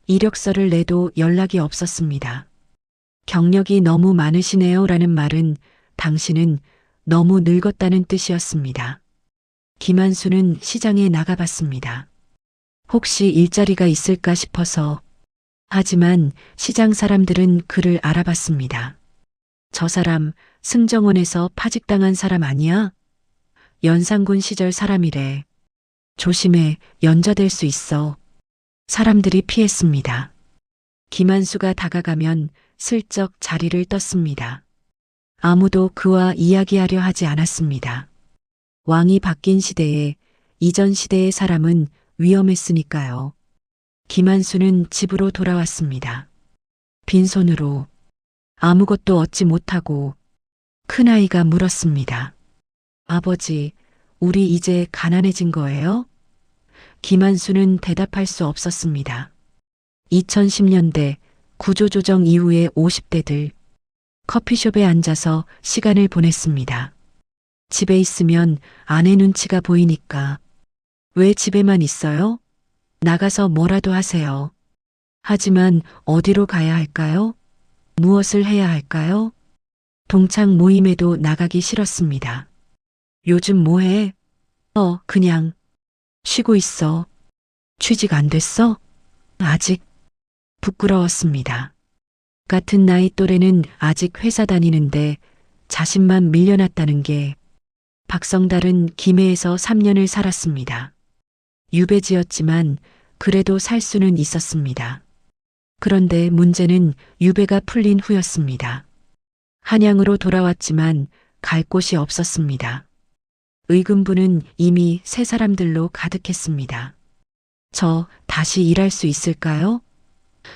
이력서를 내도 연락이 없었습니다. 경력이 너무 많으시네요 라는 말은 당신은 너무 늙었다는 뜻이었습니다. 김한수는 시장에 나가봤습니다. 혹시 일자리가 있을까 싶어서. 하지만 시장 사람들은 그를 알아봤습니다. 저 사람 승정원에서 파직당한 사람 아니야? 연산군 시절 사람이래. 조심해, 연좌될 수 있어. 사람들이 피했습니다. 김한수가 다가가면 슬쩍 자리를 떴습니다. 아무도 그와 이야기하려 하지 않았습니다. 왕이 바뀐 시대에 이전 시대의 사람은 위험했으니까요. 김한수는 집으로 돌아왔습니다. 빈손으로 아무것도 얻지 못하고 큰아이가 물었습니다. 아버지, 우리 이제 가난해진 거예요? 김한수는 대답할 수 없었습니다. 2010년대 구조조정 이후의 50대들 커피숍에 앉아서 시간을 보냈습니다. 집에 있으면 아내 눈치가 보이니까. 왜 집에만 있어요? 나가서 뭐라도 하세요. 하지만 어디로 가야 할까요? 무엇을 해야 할까요? 동창 모임에도 나가기 싫었습니다. 요즘 뭐해? 그냥 쉬고 있어. 취직 안 됐어? 아직. 부끄러웠습니다. 같은 나이 또래는 아직 회사 다니는데 자신만 밀려났다는 게. 박성달은 김해에서 3년을 살았습니다. 유배지였지만 그래도 살 수는 있었습니다. 그런데 문제는 유배가 풀린 후였습니다. 한양으로 돌아왔지만 갈 곳이 없었습니다. 의금부는 이미 새 사람들로 가득했습니다. 저 다시 일할 수 있을까요?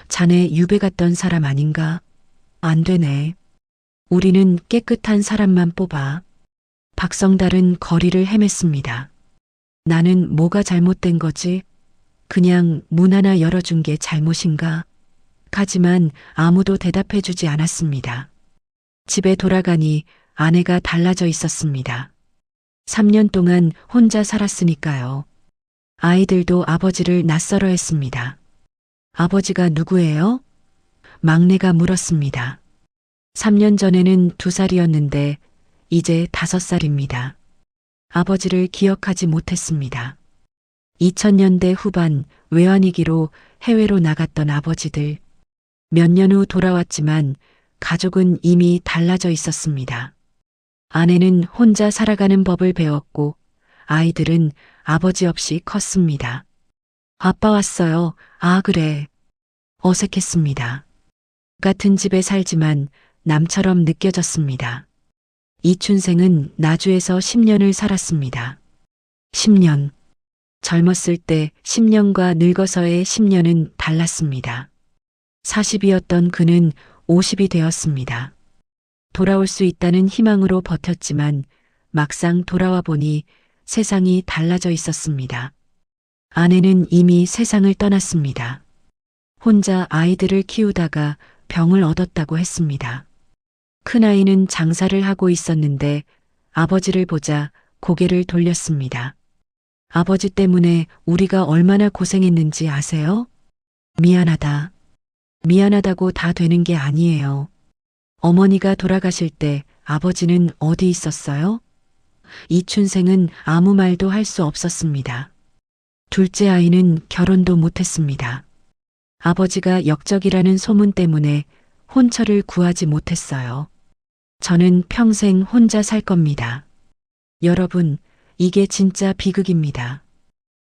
자네 유배 갔던 사람 아닌가? 안 되네. 우리는 깨끗한 사람만 뽑아. 박성달은 거리를 헤맸습니다. 나는 뭐가 잘못된 거지? 그냥 문 하나 열어준 게 잘못인가? 하지만 아무도 대답해주지 않았습니다. 집에 돌아가니 아내가 달라져 있었습니다. 3년 동안 혼자 살았으니까요. 아이들도 아버지를 낯설어 했습니다. 아버지가 누구예요? 막내가 물었습니다. 3년 전에는 2살이었는데 이제 5살입니다. 아버지를 기억하지 못했습니다. 2000년대 후반 외환위기로 해외로 나갔던 아버지들. 몇 년 후 돌아왔지만 가족은 이미 달라져 있었습니다. 아내는 혼자 살아가는 법을 배웠고 아이들은 아버지 없이 컸습니다. 아빠 왔어요. 아, 그래. 어색했습니다. 같은 집에 살지만 남처럼 느껴졌습니다. 이춘생은 나주에서 10년을 살았습니다. 10년. 젊었을 때 10년과 늙어서의 10년은 달랐습니다. 40이었던 그는 50이 되었습니다. 돌아올 수 있다는 희망으로 버텼지만 막상 돌아와 보니 세상이 달라져 있었습니다. 아내는 이미 세상을 떠났습니다. 혼자 아이들을 키우다가 병을 얻었다고 했습니다. 큰아이는 장사를 하고 있었는데 아버지를 보자 고개를 돌렸습니다. 아버지 때문에 우리가 얼마나 고생했는지 아세요? 미안하다. 미안하다고 다 되는 게 아니에요. 어머니가 돌아가실 때 아버지는 어디 있었어요? 이춘생은 아무 말도 할 수 없었습니다. 둘째 아이는 결혼도 못했습니다. 아버지가 역적이라는 소문 때문에 혼처를 구하지 못했어요. 저는 평생 혼자 살 겁니다. 여러분, 이게 진짜 비극입니다.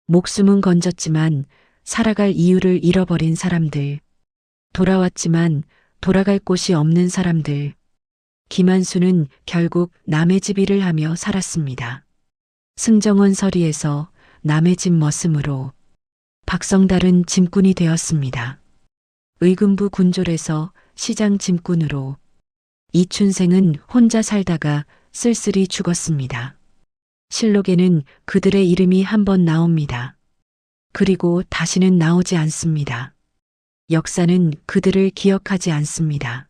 목숨은 건졌지만 살아갈 이유를 잃어버린 사람들. 돌아왔지만 돌아갈 곳이 없는 사람들. 김한수는 결국 남의 집 일을 하며 살았습니다. 승정원 서리에서 남의 집 머슴으로, 박성달은 짐꾼이 되었습니다. 의금부 군졸에서 시장 짐꾼으로, 이춘생은 혼자 살다가 쓸쓸히 죽었습니다. 실록에는 그들의 이름이 한 번 나옵니다. 그리고 다시는 나오지 않습니다. 역사는 그들을 기억하지 않습니다.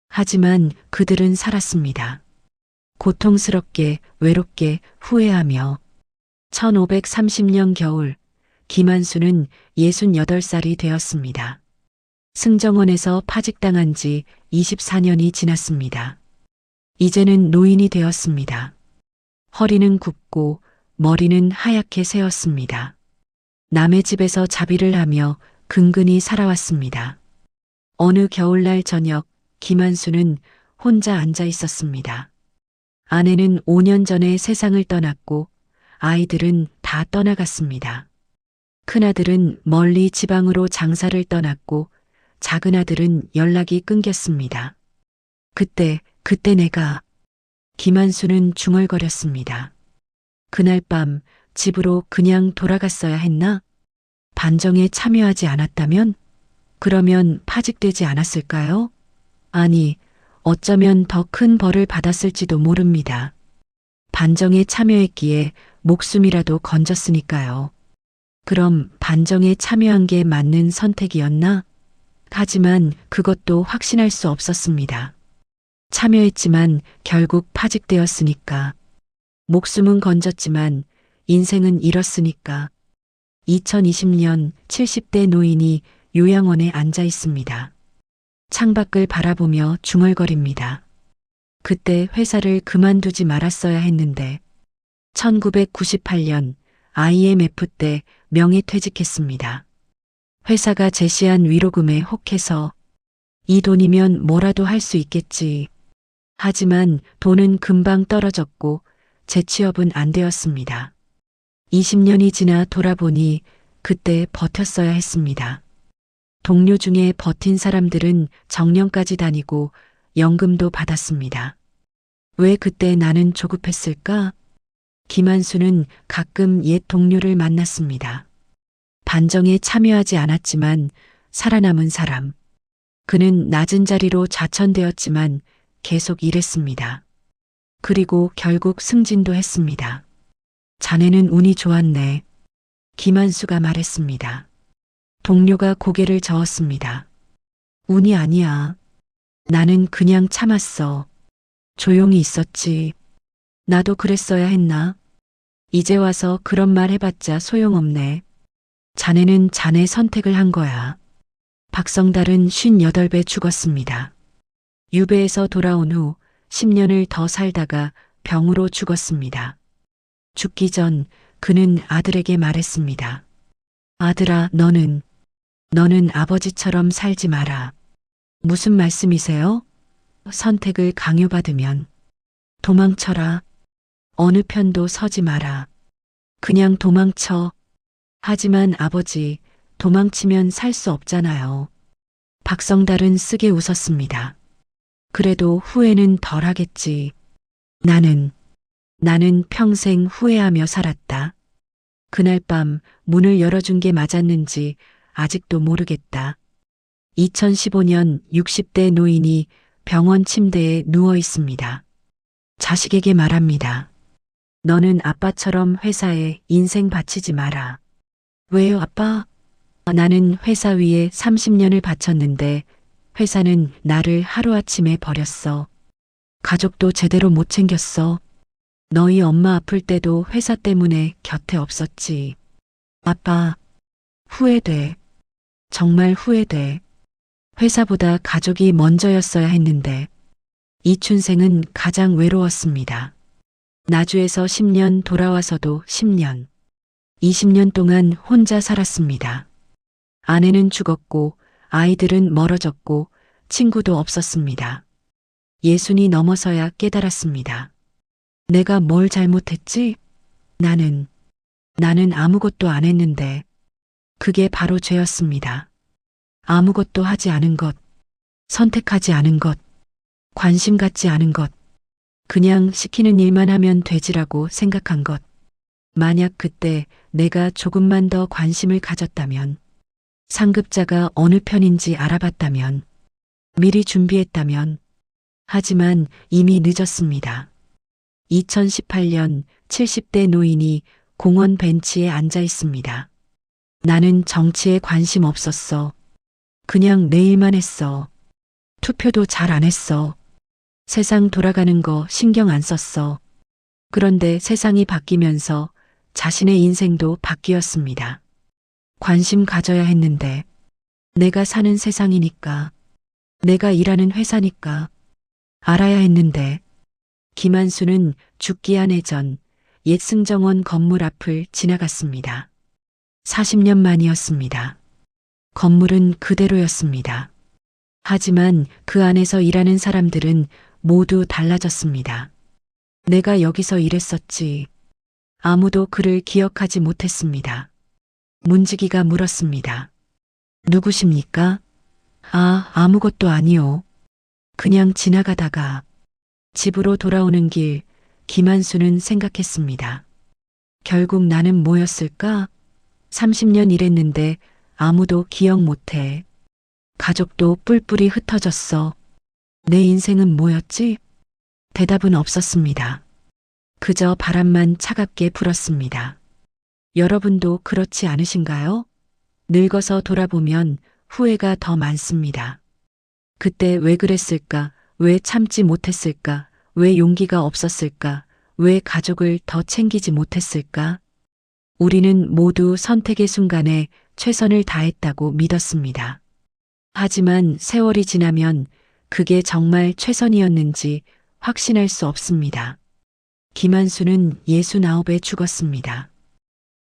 하지만 그들은 살았습니다. 고통스럽게, 외롭게, 후회하며. 1530년 겨울, 김한수는 68살이 되었습니다. 승정원에서 파직당한 지 24년이 지났습니다. 이제는 노인이 되었습니다. 허리는 굽고 머리는 하얗게 새었습니다. 남의 집에서 자비를 하며 근근히 살아왔습니다. 어느 겨울날 저녁 김한수는 혼자 앉아 있었습니다. 아내는 5년 전에 세상을 떠났고 아이들은 다 떠나갔습니다. 큰아들은 멀리 지방으로 장사를 떠났고 작은아들은 연락이 끊겼습니다. 그때 내가. 김한수는 중얼거렸습니다. 그날 밤 집으로 그냥 돌아갔어야 했나? 반정에 참여하지 않았다면? 그러면 파직되지 않았을까요? 아니, 어쩌면 더 큰 벌을 받았을지도 모릅니다. 반정에 참여했기에 목숨이라도 건졌으니까요. 그럼 반정에 참여한 게 맞는 선택이었나? 하지만 그것도 확신할 수 없었습니다. 참여했지만 결국 파직되었으니까. 목숨은 건졌지만 인생은 잃었으니까. 2020년 70대 노인이 요양원에 앉아 있습니다. 창밖을 바라보며 중얼거립니다. 그때 회사를 그만두지 말았어야 했는데 1998년 IMF 때 명예퇴직했습니다. 회사가 제시한 위로금에 혹해서 이 돈이면 뭐라도 할 수 있겠지. 하지만 돈은 금방 떨어졌고 재취업은 안 되었습니다. 20년이 지나 돌아보니 그때 버텼어야 했습니다. 동료 중에 버틴 사람들은 정년까지 다니고 연금도 받았습니다. 왜 그때 나는 조급했을까? 김한수는 가끔 옛 동료를 만났습니다. 반정에 참여하지 않았지만 살아남은 사람. 그는 낮은 자리로 좌천되었지만 계속 일했습니다. 그리고 결국 승진도 했습니다. 자네는 운이 좋았네. 김한수가 말했습니다. 동료가 고개를 저었습니다. 운이 아니야. 나는 그냥 참았어. 조용히 있었지. 나도 그랬어야 했나? 이제 와서 그런 말 해봤자 소용없네. 자네는 자네 선택을 한 거야. 박성달은 58배 죽었습니다. 유배에서 돌아온 후 10년을 더 살다가 병으로 죽었습니다. 죽기 전 그는 아들에게 말했습니다. 아들아, 너는 아버지처럼 살지 마라. 무슨 말씀이세요? 선택을 강요받으면 도망쳐라. 어느 편도 서지 마라. 그냥 도망쳐. 하지만 아버지, 도망치면 살 수 없잖아요. 박성달은 쓰게 웃었습니다. 그래도 후회는 덜 하겠지. 나는 평생 후회하며 살았다. 그날 밤 문을 열어준 게 맞았는지 아직도 모르겠다. 2015년 60대 노인이 병원 침대에 누워 있습니다. 자식에게 말합니다. 너는 아빠처럼 회사에 인생 바치지 마라. 왜요, 아빠? 나는 회사 위에 30년을 바쳤는데 회사는 나를 하루아침에 버렸어. 가족도 제대로 못 챙겼어. 너희 엄마 아플 때도 회사 때문에 곁에 없었지. 아빠, 후회돼. 정말 후회돼. 회사보다 가족이 먼저였어야 했는데. 이춘생은 가장 외로웠습니다. 나주에서 10년 돌아와서도 10년. 20년 동안 혼자 살았습니다. 아내는 죽었고 아이들은 멀어졌고 친구도 없었습니다. 60이 넘어서야 깨달았습니다. 내가 뭘 잘못했지? 나는 아무것도 안 했는데 그게 바로 죄였습니다. 아무것도 하지 않은 것, 선택하지 않은 것, 관심 갖지 않은 것, 그냥 시키는 일만 하면 되지라고 생각한 것. 만약 그때 내가 조금만 더 관심을 가졌다면, 상급자가 어느 편인지 알아봤다면, 미리 준비했다면, 하지만 이미 늦었습니다. 2018년 70대 노인이 공원 벤치에 앉아 있습니다. 나는 정치에 관심 없었어. 그냥 내 일만 했어. 투표도 잘 안 했어. 세상 돌아가는 거 신경 안 썼어. 그런데 세상이 바뀌면서 자신의 인생도 바뀌었습니다. 관심 가져야 했는데 내가 사는 세상이니까, 내가 일하는 회사니까 알아야 했는데. 김한수는 죽기 한 해 전 옛 승정원 건물 앞을 지나갔습니다. 40년 만이었습니다. 건물은 그대로였습니다. 하지만 그 안에서 일하는 사람들은 모두 달라졌습니다. 내가 여기서 일했었지. 아무도 그를 기억하지 못했습니다. 문지기가 물었습니다. 누구십니까? 아무것도 아니요. 그냥 지나가다가. 집으로 돌아오는 길, 김한수는 생각했습니다. 결국 나는 뭐였을까? 30년 일했는데 아무도 기억 못해. 가족도 뿔뿔이 흩어졌어. 내 인생은 뭐였지? 대답은 없었습니다. 그저 바람만 차갑게 불었습니다. 여러분도 그렇지 않으신가요? 늙어서 돌아보면 후회가 더 많습니다. 그때 왜 그랬을까? 왜 참지 못했을까? 왜 용기가 없었을까? 왜 가족을 더 챙기지 못했을까? 우리는 모두 선택의 순간에 최선을 다했다고 믿었습니다. 하지만 세월이 지나면 그게 정말 최선이었는지 확신할 수 없습니다. 김한수는 69에 죽었습니다.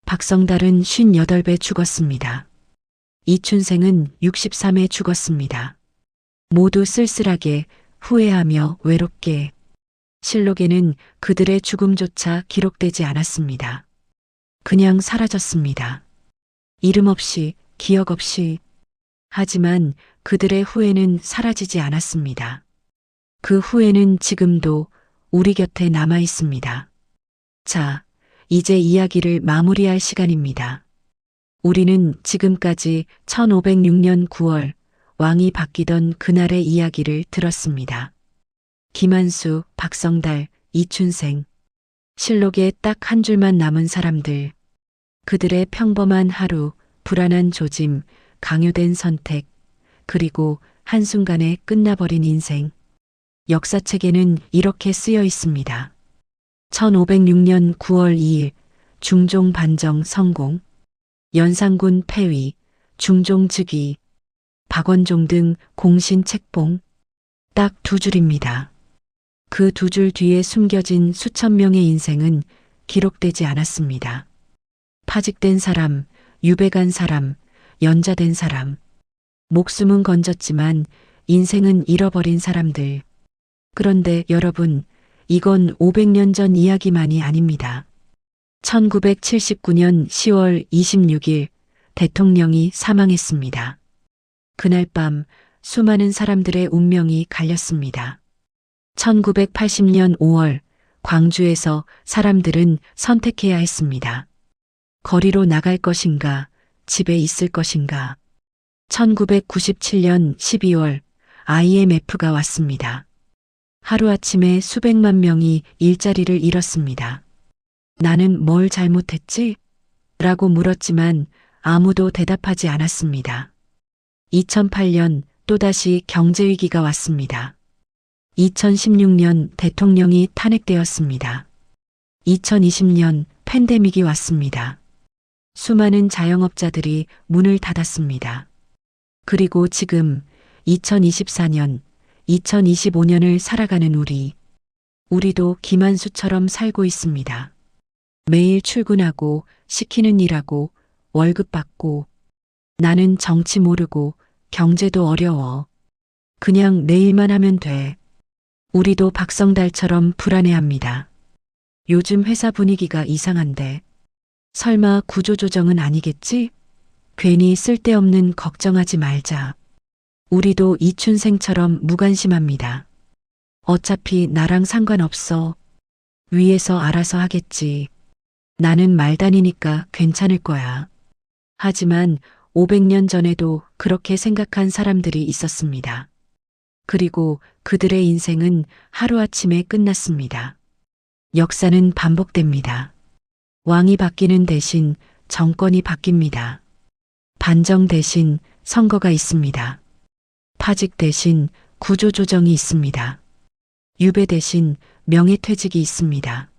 박성달은 58에 죽었습니다. 이춘생은 63에 죽었습니다. 모두 쓸쓸하게, 후회하며 외롭게. 실록에는 그들의 죽음조차 기록되지 않았습니다. 그냥 사라졌습니다. 이름 없이, 기억 없이. 하지만 그들의 후회는 사라지지 않았습니다. 그 후회는 지금도 우리 곁에 남아 있습니다. 자, 이제 이야기를 마무리할 시간입니다. 우리는 지금까지 1506년 9월 왕이 바뀌던 그날의 이야기를 들었습니다. 김한수, 박성달, 이춘생. 실록에 딱 한 줄만 남은 사람들. 그들의 평범한 하루, 불안한 조짐, 강요된 선택, 그리고 한순간에 끝나버린 인생. 역사책에는 이렇게 쓰여 있습니다. 1506년 9월 2일 중종 반정 성공, 연산군 폐위, 중종 즉위, 박원종 등 공신 책봉. 딱 두 줄입니다. 그 두 줄 뒤에 숨겨진 수천 명의 인생은 기록되지 않았습니다. 파직된 사람, 유배간 사람, 연좌된 사람. 목숨은 건졌지만 인생은 잃어버린 사람들. 그런데 여러분, 이건 500년 전 이야기만이 아닙니다. 1979년 10월 26일 대통령이 사망했습니다. 그날 밤 수많은 사람들의 운명이 갈렸습니다. 1980년 5월 광주에서 사람들은 선택해야 했습니다. 거리로 나갈 것인가, 집에 있을 것인가. 1997년 12월 IMF가 왔습니다. 하루아침에 수백만 명이 일자리를 잃었습니다. 나는 뭘 잘못했지? 라고 물었지만 아무도 대답하지 않았습니다. 2008년 또다시 경제위기가 왔습니다. 2016년 대통령이 탄핵되었습니다. 2020년 팬데믹이 왔습니다. 수많은 자영업자들이 문을 닫았습니다. 그리고 지금 2024년, 2025년을 살아가는 우리도 김한수처럼 살고 있습니다. 매일 출근하고 시키는 일하고 월급 받고 나는 정치 모르고 경제도 어려워. 그냥 내일만 하면 돼. 우리도 박성달처럼 불안해합니다. 요즘 회사 분위기가 이상한데 설마 구조조정은 아니겠지? 괜히 쓸데없는 걱정하지 말자. 우리도 이춘생처럼 무관심합니다. 어차피 나랑 상관없어. 위에서 알아서 하겠지. 나는 말단이니까 괜찮을 거야. 하지만 500년 전에도 그렇게 생각한 사람들이 있었습니다. 그리고 그들의 인생은 하루아침에 끝났습니다. 역사는 반복됩니다. 왕이 바뀌는 대신 정권이 바뀝니다. 반정 대신 선거가 있습니다. 파직 대신 구조조정이 있습니다. 유배 대신 명예퇴직이 있습니다.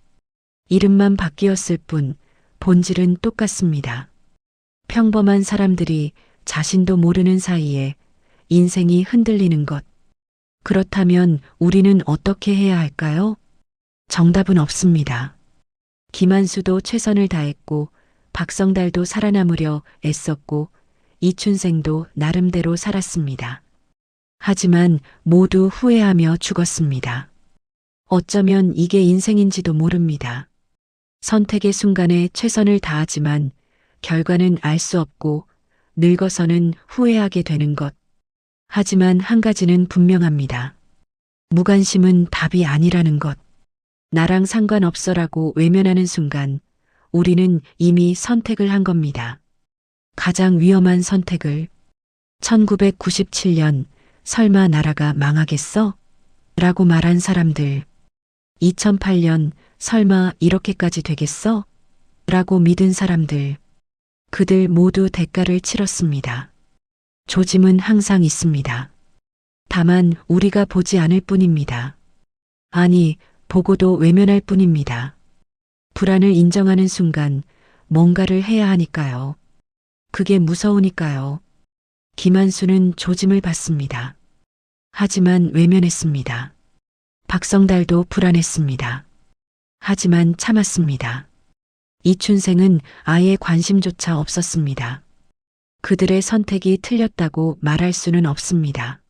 이름만 바뀌었을 뿐 본질은 똑같습니다. 평범한 사람들이 자신도 모르는 사이에 인생이 흔들리는 것. 그렇다면 우리는 어떻게 해야 할까요? 정답은 없습니다. 김한수도 최선을 다했고 박성달도 살아남으려 애썼고 이춘생도 나름대로 살았습니다. 하지만 모두 후회하며 죽었습니다. 어쩌면 이게 인생인지도 모릅니다. 선택의 순간에 최선을 다하지만 결과는 알 수 없고 늙어서는 후회하게 되는 것. 하지만 한 가지는 분명합니다. 무관심은 답이 아니라는 것. 나랑 상관없어라고 외면하는 순간 우리는 이미 선택을 한 겁니다. 가장 위험한 선택을. 1997년 설마 나라가 망하겠어? 라고 말한 사람들. 2008년 설마 이렇게까지 되겠어? 라고 믿은 사람들. 그들 모두 대가를 치렀습니다. 조짐은 항상 있습니다. 다만 우리가 보지 않을 뿐입니다. 아니, 보고도 외면할 뿐입니다. 불안을 인정하는 순간 뭔가를 해야 하니까요. 그게 무서우니까요. 김한수는 조짐을 봤습니다. 하지만 외면했습니다. 박성달도 불안했습니다. 하지만 참았습니다. 이춘생은 아예 관심조차 없었습니다. 그들의 선택이 틀렸다고 말할 수는 없습니다.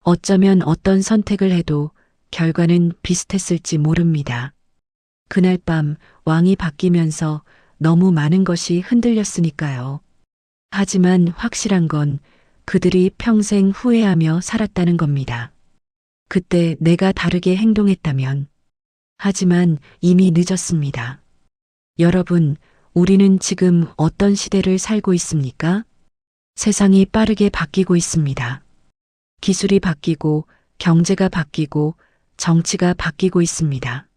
어쩌면 어떤 선택을 해도 결과는 비슷했을지 모릅니다. 그날 밤 왕이 바뀌면서 너무 많은 것이 흔들렸으니까요. 하지만 확실한 건 그들이 평생 후회하며 살았다는 겁니다. 그때 내가 다르게 행동했다면. 하지만 이미 늦었습니다. 여러분, 우리는 지금 어떤 시대를 살고 있습니까? 세상이 빠르게 바뀌고 있습니다. 기술이 바뀌고 경제가 바뀌고 정치가 바뀌고 있습니다.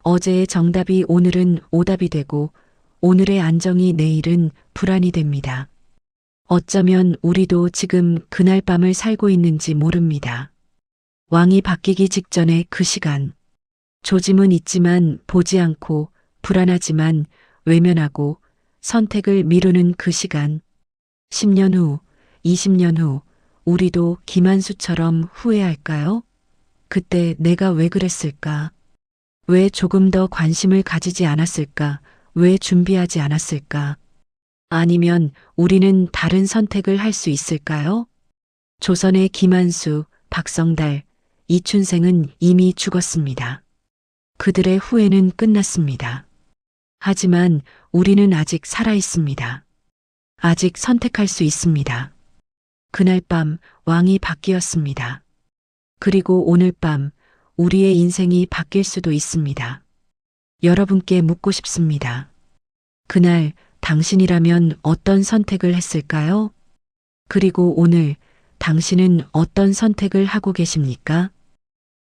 어제의 정답이 오늘은 오답이 되고 오늘의 안정이 내일은 불안이 됩니다. 어쩌면 우리도 지금 그날 밤을 살고 있는지 모릅니다. 왕이 바뀌기 직전의 그 시간. 조짐은 있지만 보지 않고 불안하지만 외면하고 선택을 미루는 그 시간. 10년 후, 20년 후 우리도 김한수처럼 후회할까요? 그때 내가 왜 그랬을까? 왜 조금 더 관심을 가지지 않았을까? 왜 준비하지 않았을까? 아니면 우리는 다른 선택을 할 수 있을까요? 조선의 김한수, 박성달, 이춘생은 이미 죽었습니다. 그들의 후회는 끝났습니다. 하지만 우리는 아직 살아 있습니다. 아직 선택할 수 있습니다. 그날 밤 왕이 바뀌었습니다. 그리고 오늘 밤 우리의 인생이 바뀔 수도 있습니다. 여러분께 묻고 싶습니다. 그날 당신이라면 어떤 선택을 했을까요? 그리고 오늘 당신은 어떤 선택을 하고 계십니까?